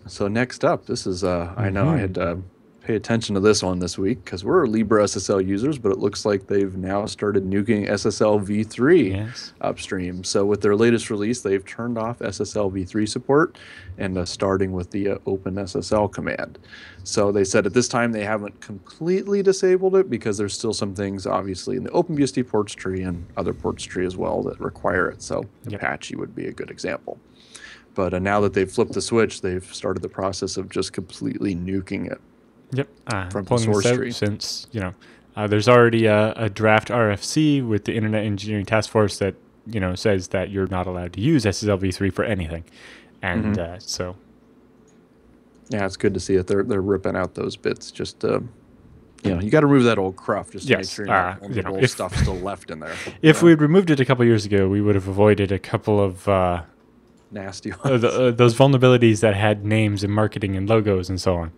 So next up, this is, I know I had to pay attention to this one this week because we're LibreSSL users, but it looks like they've now started nuking SSL v3 upstream. So with their latest release, they've turned off SSL v3 support and starting with the OpenSSL command. So they said at this time they haven't completely disabled it because there's still some things obviously in the OpenBSD ports tree and other ports tree as well that require it. So Apache would be a good example. But now that they've flipped the switch, they've started the process of just completely nuking it. From the source tree. Since there's already a draft RFC with the Internet Engineering Task Force that says that you're not allowed to use SSL v3 for anything, and so it's good to see that they're ripping out those bits. Just you got to remove that old cruft just to make sure the old stuff's still left in there. If we'd removed it a couple years ago, we would have avoided a couple of nasty ones. Those vulnerabilities that had names and marketing and logos and so on.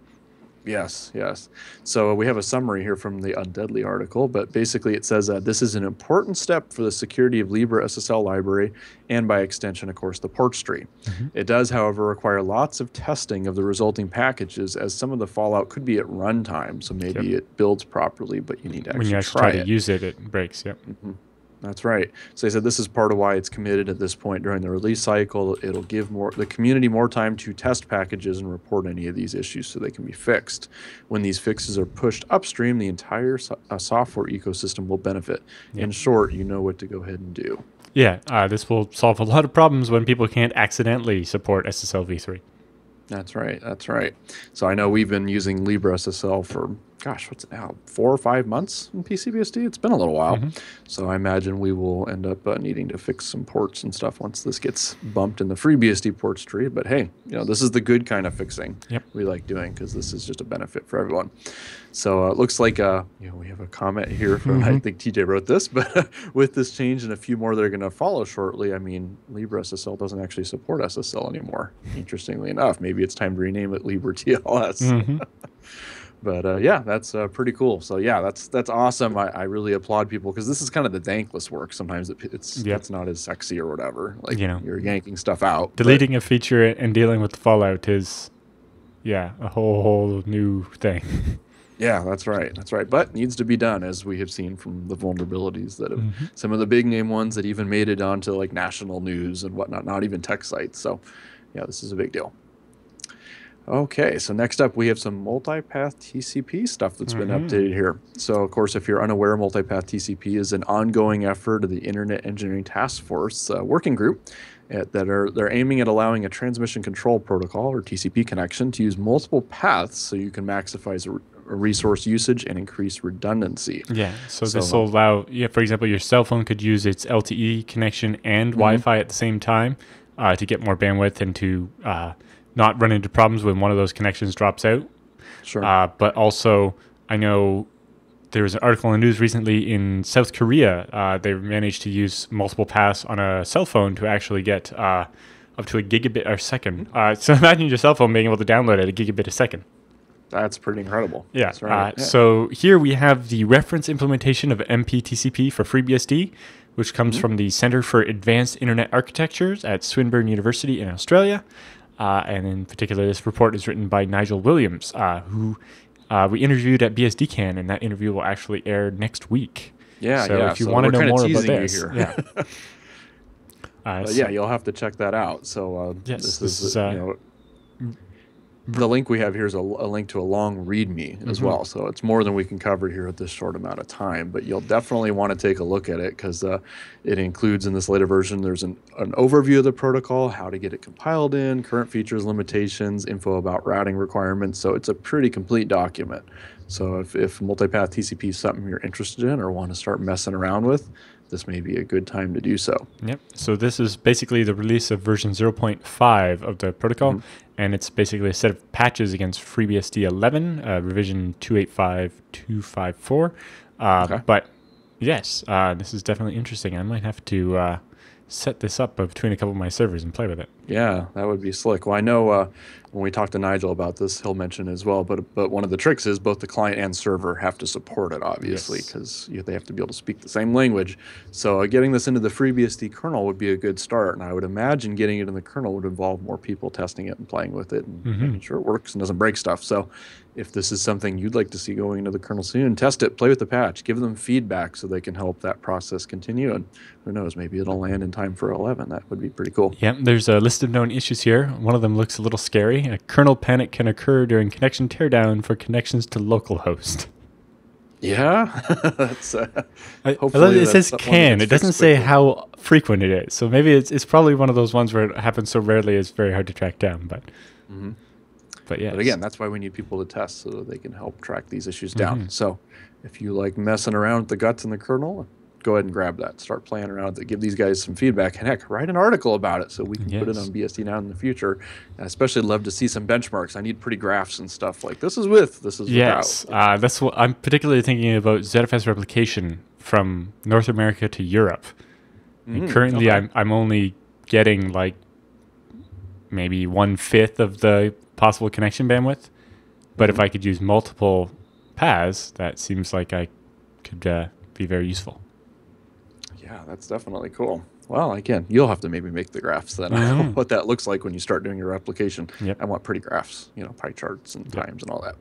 Yes, yes. So we have a summary here from the Undeadly article, but basically it says that this is an important step for the security of LibreSSL library and by extension, of course, the port tree. It does, however, require lots of testing of the resulting packages as some of the fallout could be at runtime. So maybe it builds properly, but you need to actually when you actually try to use it, it breaks. Yep. That's right. So they said this is part of why it's committed at this point during the release cycle. It'll give the community more time to test packages and report any of these issues so they can be fixed. When these fixes are pushed upstream, the entire software ecosystem will benefit. In short, you know what to go ahead and do. Yeah, this will solve a lot of problems when people can't accidentally support SSL v3. That's right. That's right. So I know we've been using LibreSSL for, gosh, what's it now, 4 or 5 months in PCBSD? It's been a little while. So I imagine we will end up needing to fix some ports and stuff once this gets bumped in the FreeBSD ports tree. But hey, this is the good kind of fixing we like doing because this is just a benefit for everyone. So it looks like we have a comment here from, I think TJ wrote this, but with this change and a few more that are going to follow shortly, I mean, LibreSSL doesn't actually support SSL anymore, interestingly enough. Maybe it's time to rename it LibreTLS. But yeah, that's pretty cool. So yeah, that's awesome. I really applaud people because this is kind of the thankless work. Sometimes it's not as sexy or whatever. Like you're yanking stuff out. Deleting a feature and dealing with the fallout is, a whole new thing. Yeah, that's right. That's right. But needs to be done, as we have seen from the vulnerabilities that have some of the big name ones that even made it onto like national news and whatnot, not even tech sites. So yeah, this is a big deal. Okay, so next up we have some Multipath Tcp stuff that's been updated here. So of course, if you're unaware, Multipath Tcp is an ongoing effort of the Internet Engineering Task Force working group they're aiming at allowing a transmission control protocol or TCP connection to use multiple paths so you can maximize resource usage and increase redundancy. Yeah, so this will allow, for example, your cell phone could use its LTE connection and Wi-Fi at the same time to get more bandwidth and to not run into problems when one of those connections drops out. Sure. But also, I know there was an article in the news recently in South Korea. They managed to use multiple paths on a cell phone to actually get up to a gigabit a second. So imagine your cell phone being able to download at a gigabit a second. That's pretty incredible. Yeah. That's right. So here we have the reference implementation of MPTCP for FreeBSD, which comes from the Center for Advanced Internet Architectures at Swinburne University in Australia. And in particular, this report is written by Nigel Williams, who we interviewed at BSDCon, and that interview will actually air next week. Yeah, so if you want to know more about this, you'll have to check that out. So yes, this is the link we have here is a link to a long README as well. So it's more than we can cover here at this short amount of time. But you'll definitely want to take a look at it because it includes in this later version, there's an overview of the protocol, how to get it compiled in, current features, limitations, info about routing requirements. So it's a pretty complete document. So if Multipath TCP is something you're interested in or want to start messing around with, this may be a good time to do so. Yep. So this is basically the release of version 0.5 of the protocol, and it's basically a set of patches against FreeBSD 11, revision 285.254. But yes, this is definitely interesting. I might have to set this up between a couple of my servers and play with it. Yeah, that would be slick. Well, I know when we talk to Nigel about this, he'll mention as well. But one of the tricks is both the client and server have to support it, obviously, because they have to be able to speak the same language. So getting this into the FreeBSD kernel would be a good start. And I would imagine getting it in the kernel would involve more people testing it and playing with it and making sure it works and doesn't break stuff. So if this is something you'd like to see going into the kernel soon, test it, play with the patch, give them feedback so they can help that process continue. And who knows, maybe it'll land in time for 11. That would be pretty cool. Yeah, there's a list of known issues here. One of them looks a little scary. A kernel panic can occur during connection teardown for connections to localhost. Yeah, that's hopefully it says can. It doesn't say how frequent it is. So maybe it's probably one of those ones where it happens so rarely it's very hard to track down. But yeah. But again, that's why we need people to test so that they can help track these issues down. So if you like messing around with the guts in the kernel, go ahead and grab that. Start playing around with it. Give these guys some feedback. And heck, write an article about it so we can put it on BSD Now in the future. I especially love to see some benchmarks. I need pretty graphs and stuff like this is with, this is without. That's what I'm particularly thinking about ZFS replication from North America to Europe. And currently, I'm only getting like maybe 1/5 of the possible connection bandwidth. But if I could use multiple paths, that seems like I could be very useful. Yeah, that's definitely cool. Well, again, you'll have to maybe make the graphs then. What that looks like when you start doing your application. Yep. I want pretty graphs, pie charts and times and all that.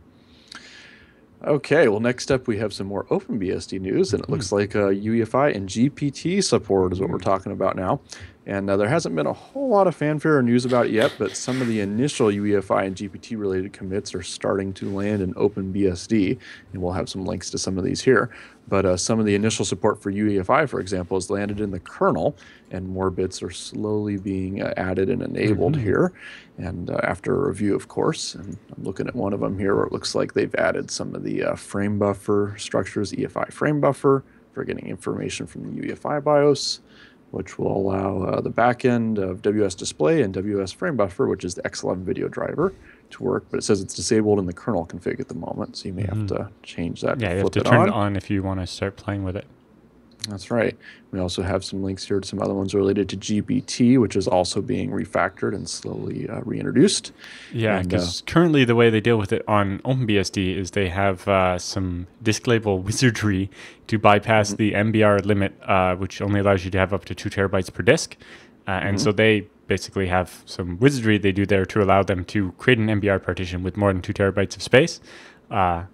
Okay, well, next up we have some more OpenBSD news, and it looks like UEFI and GPT support is what we're talking about now. And there hasn't been a whole lot of fanfare or news about it yet, but some of the initial UEFI and GPT-related commits are starting to land in OpenBSD, and we'll have some links to some of these here. But some of the initial support for UEFI, for example, has landed in the kernel, and more bits are slowly being added and enabled here. And after a review, of course, and I'm looking at one of them here where it looks like they've added some of the frame buffer structures, Efi Frame Buffer, for getting information from the UEFI BIOS, which will allow the backend of WS Display and WS Frame Buffer, which is the X11 video driver, to work. But it says it's disabled in the kernel config at the moment, so you may have to change that. Yeah, you have to turn it on if you want to start playing with it. That's right. We also have some links here to some other ones related to GPT, which is also being refactored and slowly reintroduced. Yeah, because currently the way they deal with it on OpenBSD is they have some disk label wizardry to bypass the MBR limit, which only allows you to have up to 2 terabytes per disk. And so they basically have some wizardry they do there to allow them to create an MBR partition with more than 2 terabytes of space. But,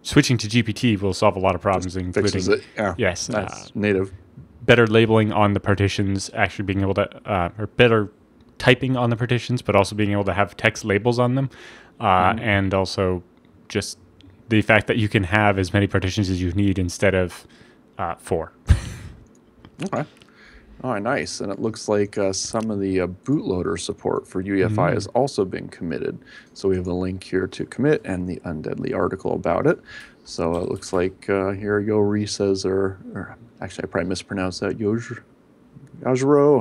switching to GPT will solve a lot of problems, including yes, that's native. Better labeling on the partitions, actually being able to, or better typing on the partitions, but also being able to have text labels on them, and also just the fact that you can have as many partitions as you need instead of 4. Okay. All right, nice. And it looks like some of the bootloader support for UEFI has also been committed. So we have a link here to commit and the Undeadly article about it. So it looks like here Yori says, or actually I probably mispronounced that, Yajiro,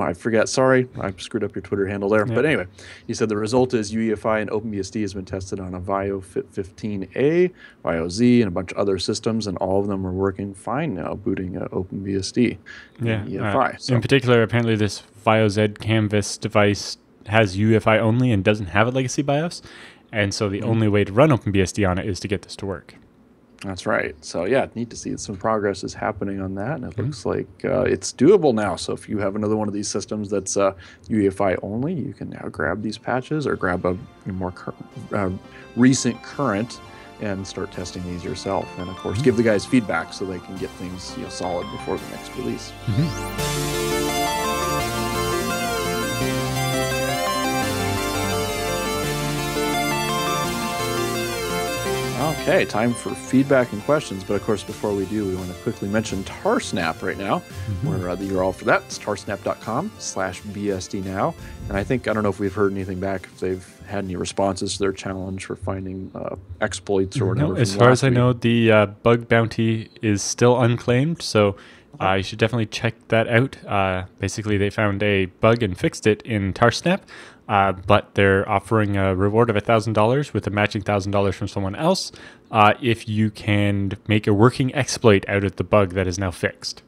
I forget, sorry, I screwed up your Twitter handle there. But anyway, he said the result is UEFI and OpenBSD has been tested on a VIO Fit 15A, VIO Z, and a bunch of other systems, and all of them are working fine now, booting OpenBSD and UEFI. In particular, apparently this VIO Z Canvas device has UEFI only and doesn't have a legacy BIOS, and so the only way to run OpenBSD on it is to get this to work. That's right. So yeah, neat to see that some progress is happening on that, and it looks like it's doable now. So if you have another one of these systems that's UEFI only, you can now grab these patches or grab a more recent current and start testing these yourself. And of course, give the guys feedback so they can get things solid before the next release. Okay, time for feedback and questions. But of course, before we do, we want to quickly mention Tarsnap right now, where the URL for that is tarsnap.com/BSD Now. And I don't know if we've heard anything back, if they've had any responses to their challenge for finding exploits or whatever. No, as far as I know, the bug bounty is still unclaimed. So you should definitely check that out. Basically, they found a bug and fixed it in Tarsnap. But they're offering a reward of $1,000 with a matching $1,000 from someone else if you can make a working exploit out of the bug that is now fixed.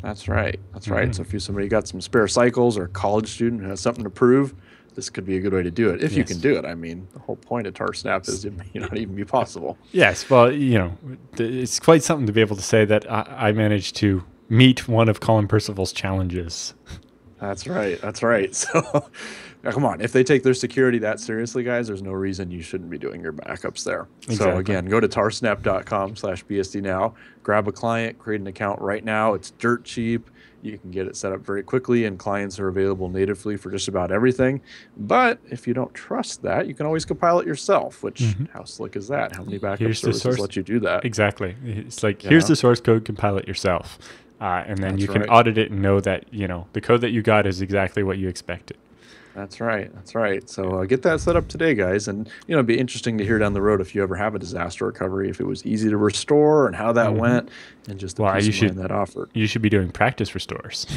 That's right. That's right. So if somebody got some spare cycles or a college student who has something to prove, this could be a good way to do it. If you can do it. I mean, the whole point of Tarsnap is it may not even be possible. Yes. Well, it's quite something to be able to say that I managed to meet one of Colin Percival's challenges. That's right. That's right. So come on. If they take their security that seriously, guys, there's no reason you shouldn't be doing your backups there. Exactly. So again, go to tarsnap.com/BSD Now, grab a client, create an account right now. It's dirt cheap. You can get it set up very quickly, and clients are available natively for just about everything. But if you don't trust that, you can always compile it yourself, which how slick is that? How many backup services let you do that? Exactly. It's like, here's the source code, compile it yourself. And then you can audit it and know that, the code that you got is exactly what you expected. That's right. That's right. So get that set up today, guys. And, it'd be interesting to hear down the road if you ever have a disaster recovery, if it was easy to restore and how that went, and just the peace of mind that offered. You should be doing practice restores.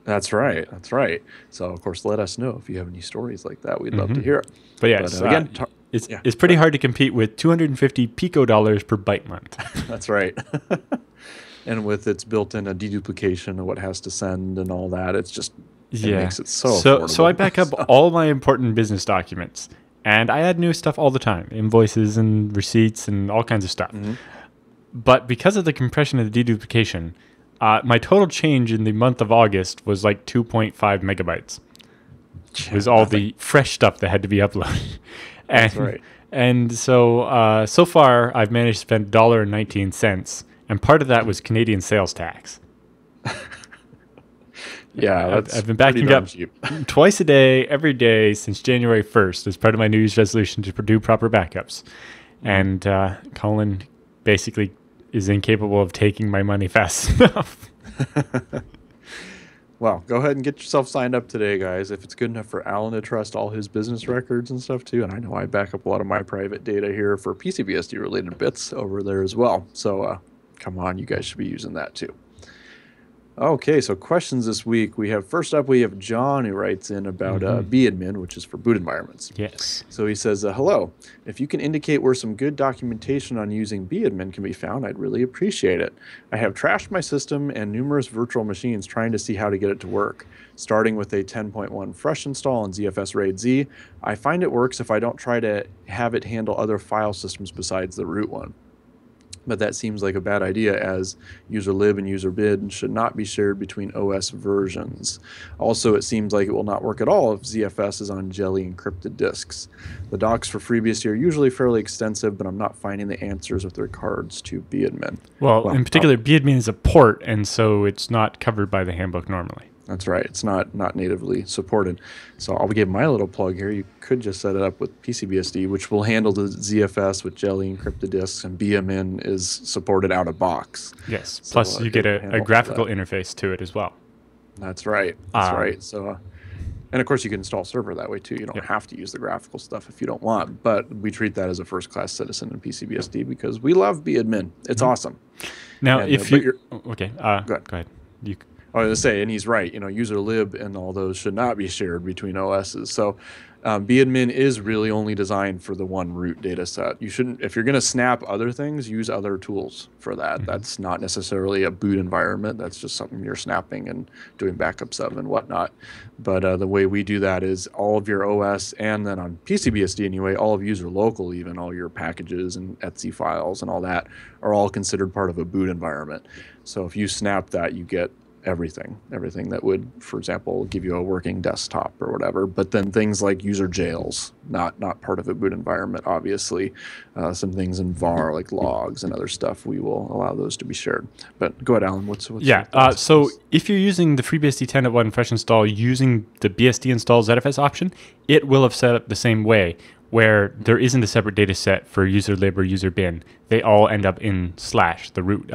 That's right. That's right. So, of course, let us know if you have any stories like that. We'd love to hear it. But yes, again, it's pretty hard to compete with $250 pico dollars per byte month. That's right. And with its built-in deduplication of what has to send and all that, it's just it makes it so affordable. So I back up all my important business documents, And I add new stuff all the time, invoices and receipts and all kinds of stuff. But because of the compression and the deduplication, my total change in the month of August was like 2.5 megabytes. It was all the fresh stuff that had to be uploaded. That's right. And so so far, I've managed to spend $1.19, and part of that was Canadian sales tax. Yeah, I've been backing up twice a day, every day since January 1st as part of my New Year's resolution to do proper backups. And Colin basically is incapable of taking my money fast enough. Well, go ahead and get yourself signed up today, guys. If it's good enough for Alan to trust all his business records and stuff too, and I know I back up a lot of my private data here for PCBSD related bits over there as well. So come on, you guys should be using that too. Okay, so questions this week. First up, we have John who writes in about badmin, which is for boot environments. Yes. So he says, hello. If you can indicate where some good documentation on using badmin can be found, I'd really appreciate it. I have trashed my system and numerous virtual machines trying to see how to get it to work. Starting with a 10.1 fresh install on ZFS RAID Z, I find it works if I don't try to have it handle other file systems besides the root one. But that seems like a bad idea, as userlib and userbid should not be shared between OS versions. Also, it seems like it will not work at all if ZFS is on Jelly encrypted disks. The docs for FreeBSD are usually fairly extensive, but I'm not finding the answers with regards to badmin. Well, in particular, badmin is a port, and so it's not covered by the handbook normally. That's right. It's not natively supported. So I'll give my little plug here. You could just set it up with PCBSD, which will handle the ZFS with Jelly encrypted disks, and bmin is supported out of box. Yes. So, plus, you get a graphical interface to it as well. That's right. That's right. So, and of course, you can install server that way too. You don't have to use the graphical stuff if you don't want. But we treat that as a first-class citizen in PCBSD because we love badmin. It's awesome. Now, if you okay, go ahead. I was going to say, and he's right, userlib and all those should not be shared between OSs. So badmin is really only designed for the one root data set. You shouldn't, if you're going to snap other things, use other tools for that. That's not necessarily a boot environment. That's just something you're snapping and doing backups of and whatnot. But the way we do that is all of your OS, and then on PCBSD anyway, all of user local, even all your packages and etc files and all that are all considered part of a boot environment. So if you snap that, you get everything that would, for example, give you a working desktop or whatever. But then things like user jails, not part of a boot environment, obviously. Some things in var like logs and other stuff, we will allow those to be shared. But go ahead, Alan. What's so if you're using the FreeBSD 10.1 fresh install using the BSD install ZFS option, it will have set up the same way, where there isn't a separate data set for userlib or userbin. They all end up in / the root.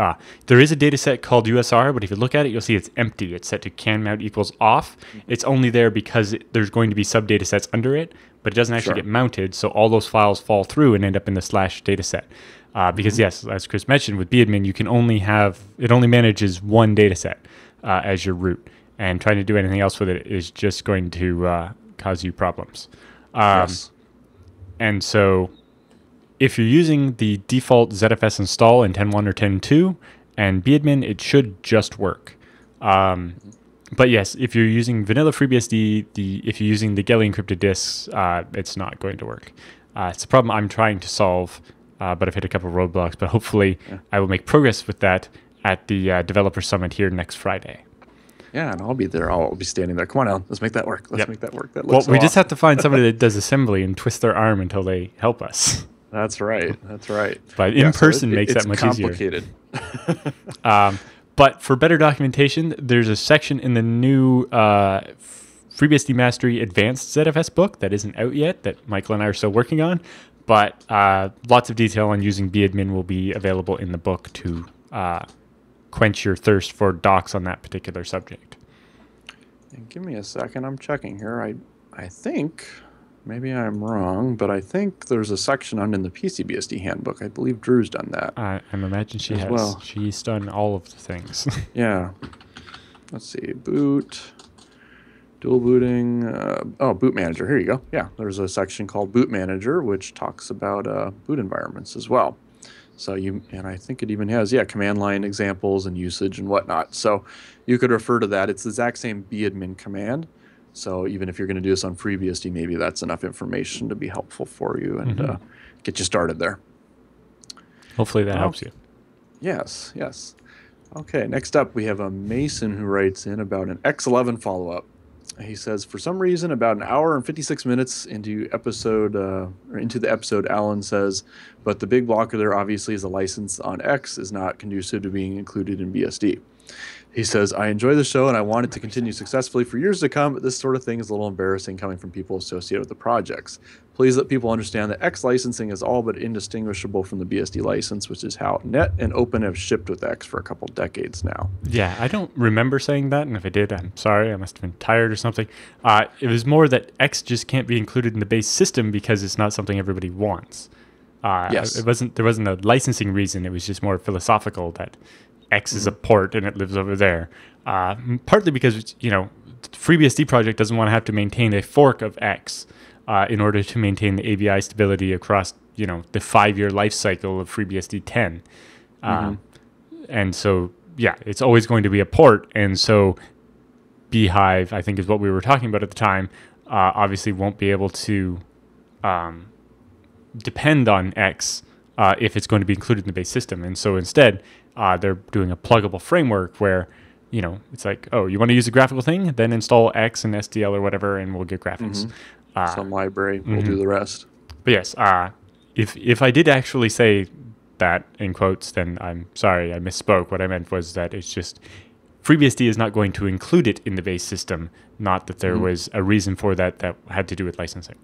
There is a data set called USR, but if you look at it, you'll see it's empty. It's set to can mount equals off. It's only there because there's going to be sub data sets under it, but it doesn't actually get mounted, so all those files fall through and end up in the / data set. Because yes, as Chris mentioned, with badmin, you can only it only manages one data set as your root, and trying to do anything else with it is just going to cause you problems. Yes. And so if you're using the default ZFS install in 10.1 or 10.2 and badmin, it should just work. But yes, if you're using vanilla FreeBSD, if you're using the Jelly encrypted disks, it's not going to work. It's a problem I'm trying to solve, but I've hit a couple of roadblocks. But hopefully I will make progress with that at the Developer Summit here next Friday. Yeah, and I'll be there. I'll be standing there. Come on, Alan. Let's make that work. Let's make that work. That looks we just have to find somebody that does assembly and twist their arm until they help us. That's right. That's right. But in person makes that much complicated. Easier. But for better documentation, there's a section in the new FreeBSD Mastery Advanced ZFS book that isn't out yet, that Michael and I are still working on. But lots of detail on using badmin will be available in the book to quench your thirst for docs on that particular subject. And give me a second. I'm checking here. I think, maybe I'm wrong, but I think there's a section on in the PCBSD handbook. I believe Drew's done that. I'm imagining she has. Well. She's done all of the things. Yeah. Let's see. Boot. Dual booting. Boot manager. Here you go. Yeah. There's a section called Boot Manager, which talks about boot environments as well. So and I think it even has, command line examples and usage and whatnot. So you could refer to that. It's the exact same badmin command. So even if you're going to do this on FreeBSD, maybe that's enough information to be helpful for you and get you started there. Hopefully that helps you. Yes, yes. Okay, next up we have a Mason who writes in about an X11 follow-up. He says, for some reason, about an hour and 56 minutes into the episode, Alan says, but the big blocker there obviously is a license on X is not conducive to being included in BSD. He says, I enjoy the show and I want it to continue successfully for years to come, but this sort of thing is a little embarrassing coming from people associated with the projects. Please let people understand that X licensing is all but indistinguishable from the BSD license, which is how Net and Open have shipped with X for a couple decades now. Yeah, I don't remember saying that, and if I did, I'm sorry. I must have been tired or something. It was more that X just can't be included in the base system because it's not something everybody wants. Yes. There wasn't a licensing reason. It was just more philosophical that X is a port and it lives over there. Partly because, the FreeBSD project doesn't want to have to maintain a fork of X in order to maintain the ABI stability across, the 5-year life cycle of FreeBSD 10. And so, yeah, it's always going to be a port. And so Beehive, I think is what we were talking about at the time, obviously won't be able to depend on X if it's going to be included in the base system. And so instead, they're doing a pluggable framework where, it's like, oh, you want to use a graphical thing? Then install X and SDL or whatever, and we'll get graphics. Some library will do the rest. But yes, if I did actually say that in quotes, then I'm sorry, I misspoke. What I meant was that it's just FreeBSD is not going to include it in the base system, not that there was a reason for that had to do with licensing.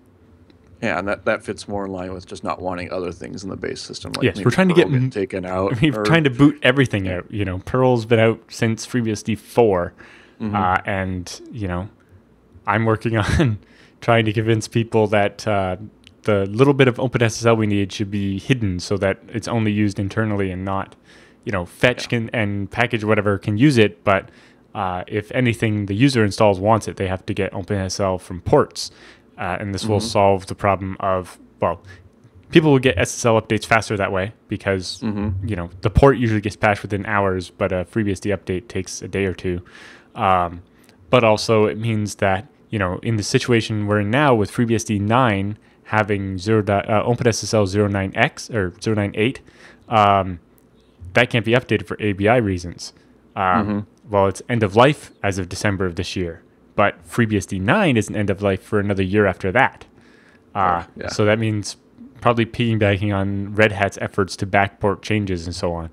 Yeah, and that fits more in line with just not wanting other things in the base system. Like yes, we're trying to get taken out. We're trying to boot everything out. Perl's been out since FreeBSD 4, and I'm working on trying to convince people that the little bit of OpenSSL we need should be hidden so that it's only used internally and not, Fetch and package whatever can use it, but if anything the user installs wants it, they have to get OpenSSL from ports. And this will solve the problem of, people will get SSL updates faster that way because, the port usually gets patched within hours, but a FreeBSD update takes a day or two. But also it means that, in the situation we're in now with FreeBSD 9 having OpenSSL 09X or 098, that can't be updated for ABI reasons. Well, it's end of life as of December of this year. But FreeBSD 9 is an end of life for another year after that. So that means probably piggybacking on Red Hat's efforts to backport changes and so on.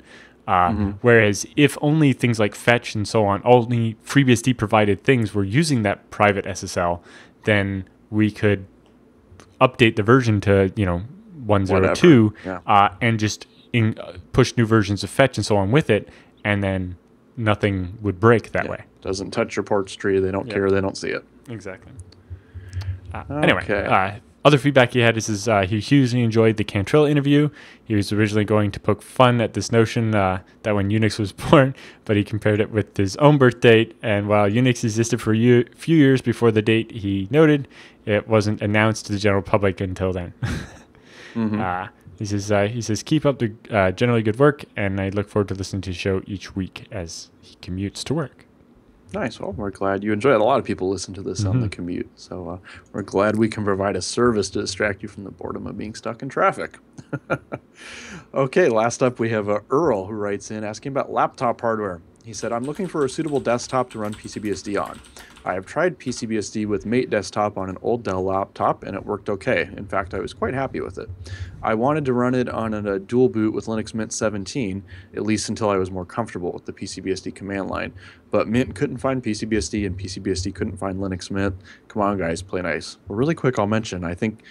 Whereas if only things like Fetch and so on, only FreeBSD provided things were using that private SSL, then we could update the version to 102 and just push new versions of Fetch and so on with it, and then nothing would break that way. Doesn't touch your ports tree. They don't care. They don't see it. Exactly. Anyway, other feedback he had is he hugely enjoyed the Cantrell interview. He was originally going to poke fun at this notion that when Unix was born, but he compared it with his own birth date. And while Unix existed for a few years before the date he noted, it wasn't announced to the general public until then. He says, keep up the generally good work, and I look forward to listening to the show each week as he commutes to work. Nice. Well, we're glad you enjoy it. A lot of people listen to this on the commute, so we're glad we can provide a service to distract you from the boredom of being stuck in traffic. Okay, last up we have Earl, who writes in asking about laptop hardware. He said, I'm looking for a suitable desktop to run PCBSD on. I have tried PCBSD with Mate Desktop on an old Dell laptop, and it worked okay. In fact, I was quite happy with it. I wanted to run it on a dual boot with Linux Mint 17, at least until I was more comfortable with the PCBSD command line. But Mint couldn't find PCBSD, and PCBSD couldn't find Linux Mint. Come on, guys, play nice. Well, really quick, I'll mention, I think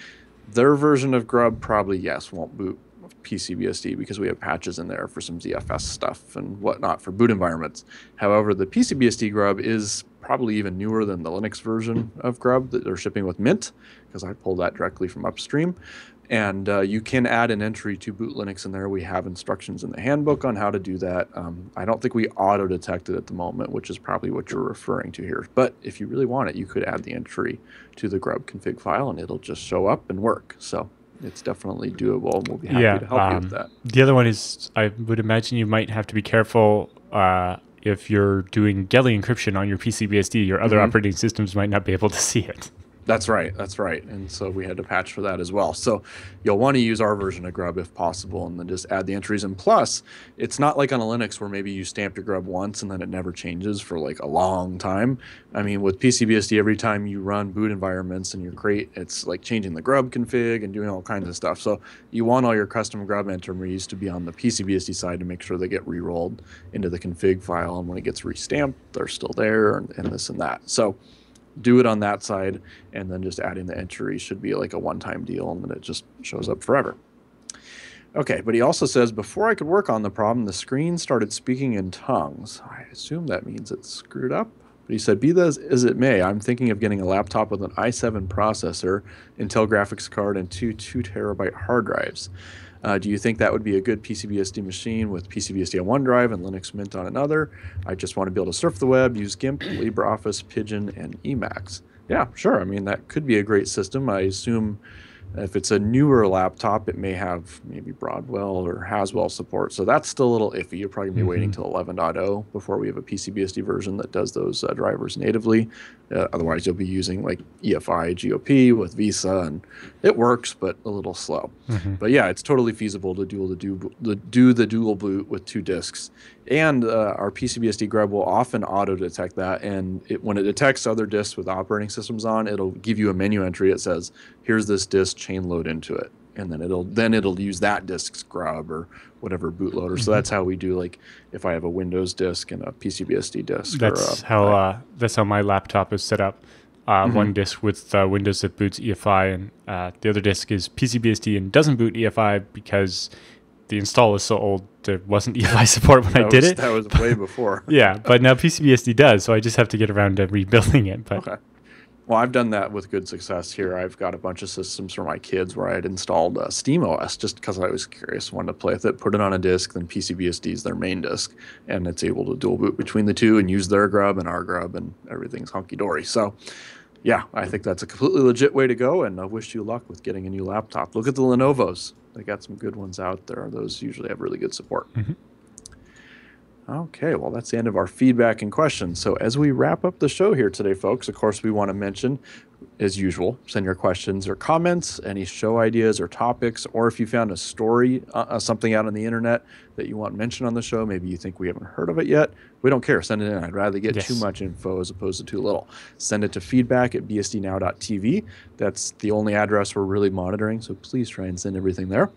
their version of Grub probably, yes, won't boot PCBSD because we have patches in there for some ZFS stuff and whatnot for boot environments. However, the PCBSD Grub is probably even newer than the Linux version of Grub that they're shipping with Mint, because I pulled that directly from upstream. And you can add an entry to boot Linux in there. We have instructions in the handbook on how to do that. I don't think we auto-detect it at the moment, which is probably what you're referring to here. But if you really want it, you could add the entry to the Grub config file, and it'll just show up and work. So it's definitely doable, and we'll be happy to help you with that. The other one is, I would imagine you might have to be careful if you're doing Geli encryption on your PCBSD, your other operating systems might not be able to see it. That's right. That's right. And so we had to patch for that as well. So you'll want to use our version of Grub if possible, and then just add the entries. And plus, it's not like on a Linux where maybe you stamp your Grub once and then it never changes for like a long time. I mean, with PCBSD, every time you run boot environments and you create, it's like changing the Grub config and doing all kinds of stuff. So you want all your custom Grub entries to be on the PCBSD side to make sure they get re-rolled into the config file. And when it gets restamped, they're still there and this and that. So do it on that side, and then just adding the entry should be like a one-time deal, and then it just shows up forever. Okay, but he also says, before I could work on the problem, the screen started speaking in tongues. I assume that means it's screwed up. But he said, be that as it may, I'm thinking of getting a laptop with an i7 processor, Intel graphics card, and two 2TB hard drives. Do you think that would be a good PCBSD machine with PCBSD on one drive and Linux Mint on another? I just want to be able to surf the web, use GIMP, LibreOffice, Pigeon, and Emacs. Yeah, sure. I mean, that could be a great system. I assume if it's a newer laptop, it may have maybe Broadwell or Haswell support. So that's still a little iffy. You're probably going to be waiting till 11.0 before we have a PCBSD version that does those drivers natively. Otherwise, you'll be using like EFI GOP with Visa, and it works, but a little slow. But yeah, it's totally feasible to do the dual boot with 2 disks. And our PCBSD Grub will often auto-detect that, and when it detects other disks with operating systems on, it'll give you a menu entry that says, here's this disk, chain load into it. And then it'll use that disk's Grub or whatever bootloader. So that's how we do, like, if I have a Windows disk and a PCBSD disk. That's how my laptop is set up. One disk with Windows that boots EFI, and the other disk is PCBSD and doesn't boot EFI because the install is so old there wasn't EFI support when I did it. That was way before. Yeah, but now PCBSD does, so I just have to get around to rebuilding it. But okay. Well, I've done that with good success here. I've got a bunch of systems for my kids where I had installed SteamOS just because I was curious, wanted to play with it, put it on a disk, then PCBSD is their main disk, and it's able to dual boot between the two and use their Grub and our Grub, and everything's hunky-dory. So yeah, I think that's a completely legit way to go, and I wish you luck with getting a new laptop. Look at the Lenovo's. They got some good ones out there. Those usually have really good support. Okay, well, that's the end of our feedback and questions. So as we wrap up the show here today, folks, of course, we want to mention, as usual, send your questions or comments, any show ideas or topics, or if you found a story, something out on the internet that you want mentioned on the show, maybe you think we haven't heard of it yet, we don't care. Send it in. I'd rather get too much info as opposed to too little. Send it to feedback@bsdnow.tv. That's the only address we're really monitoring, so please try and send everything there.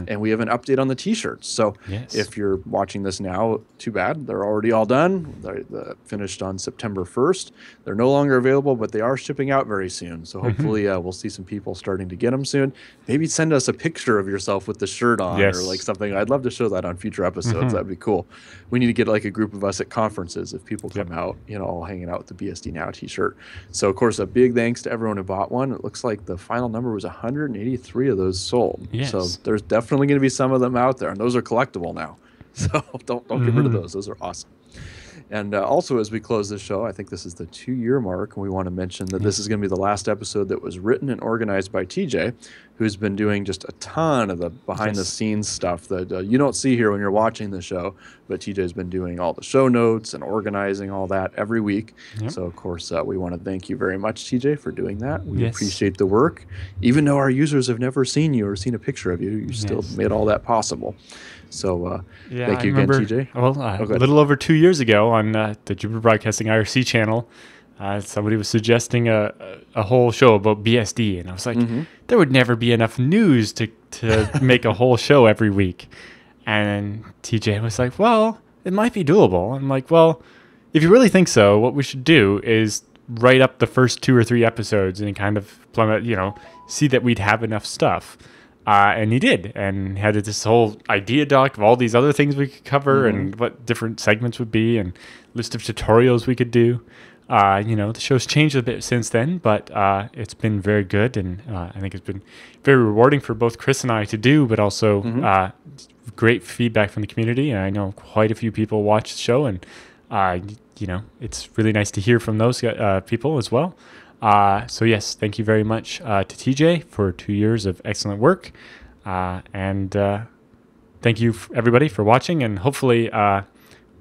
And we have an update on the T-shirts. So if you're watching this now, too bad. They're already all done. They're finished on September 1st. They're no longer available, but they are shipping out very soon. So hopefully we'll see some people starting to get them soon. Maybe send us a picture of yourself with the shirt on or like something. I'd love to show that on future episodes. That'd be cool. We need to get like a group of us at conferences if people come out, all hanging out with the BSD Now T-shirt. So of course, a big thanks to everyone who bought one. It looks like the final number was 183 of those sold. So there's definitely going to be some of them out there, and those are collectible now. So don't get rid of those. Those are awesome. And also, as we close this show, I think this is the 2-year mark, and we want to mention that this is going to be the last episode that was written and organized by TJ, who's been doing just a ton of the behind-the-scenes stuff that you don't see here when you're watching the show, but TJ's been doing all the show notes and organizing all that every week. So, of course, we want to thank you very much, TJ, for doing that. We appreciate the work. Even though our users have never seen you or seen a picture of you, you still made all that possible. So thank you again, TJ. Well, a little over 2 years ago on the Jupiter Broadcasting IRC channel, somebody was suggesting a whole show about BSD, and I was like, there would never be enough news to make a whole show every week. And TJ was like, well, it might be doable. I'm like, well, if you really think so, what we should do is write up the first 2 or 3 episodes and kind of see that we'd have enough stuff. And he did, and had this whole idea doc of all these other things we could cover and what different segments would be, and list of tutorials we could do. The show's changed a bit since then, but it's been very good, and I think it's been very rewarding for both Chris and I to do, but also great feedback from the community. And I know quite a few people watch the show, and it's really nice to hear from those people as well. So yes, thank you very much to TJ for 2 years of excellent work. And thank you everybody for watching, and hopefully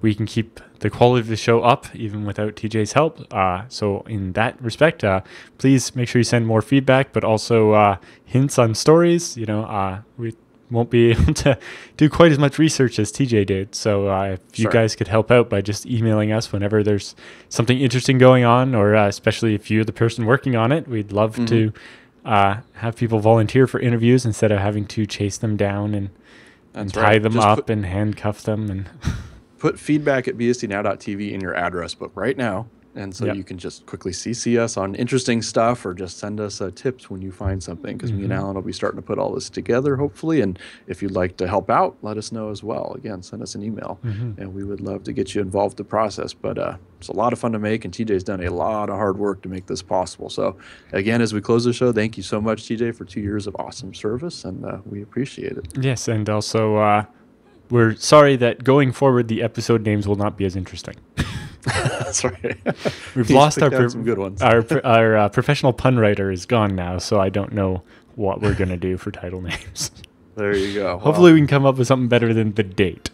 we can keep the quality of the show up even without TJ's help. So in that respect, please make sure you send more feedback, but also hints on stories. We won't be able to do quite as much research as TJ did. So if you guys could help out by just emailing us whenever there's something interesting going on, or especially if you're the person working on it, we'd love to have people volunteer for interviews instead of having to chase them down and tie them up and handcuff them. And put feedback at bsdnow.tv in your address book right now. And so you can just quickly CC us on interesting stuff, or just send us tips when you find something, because me and Alan will be starting to put all this together, hopefully. And if you'd like to help out, let us know as well. Again, send us an email, and we would love to get you involved in the process. But it's a lot of fun to make, and TJ's done a lot of hard work to make this possible. So again, as we close the show, thank you so much, TJ, for 2 years of awesome service, and we appreciate it. Yes, and also we're sorry that going forward, the episode names will not be as interesting. That's right. We've lost some good ones. Our professional pun writer is gone now, so I don't know what we're going to do for title names. There you go. Hopefully we can come up with something better than The Date.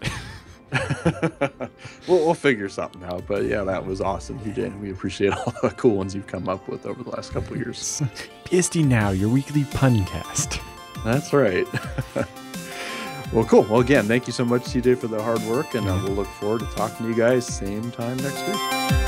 We'll figure something out. But yeah, that was awesome, TJ. We appreciate all the cool ones you've come up with over the last couple of years. BSD Now, your weekly pun cast. That's right. Well, cool. Well, again, thank you so much, TJ, for the hard work, and we'll look forward to talking to you guys same time next week.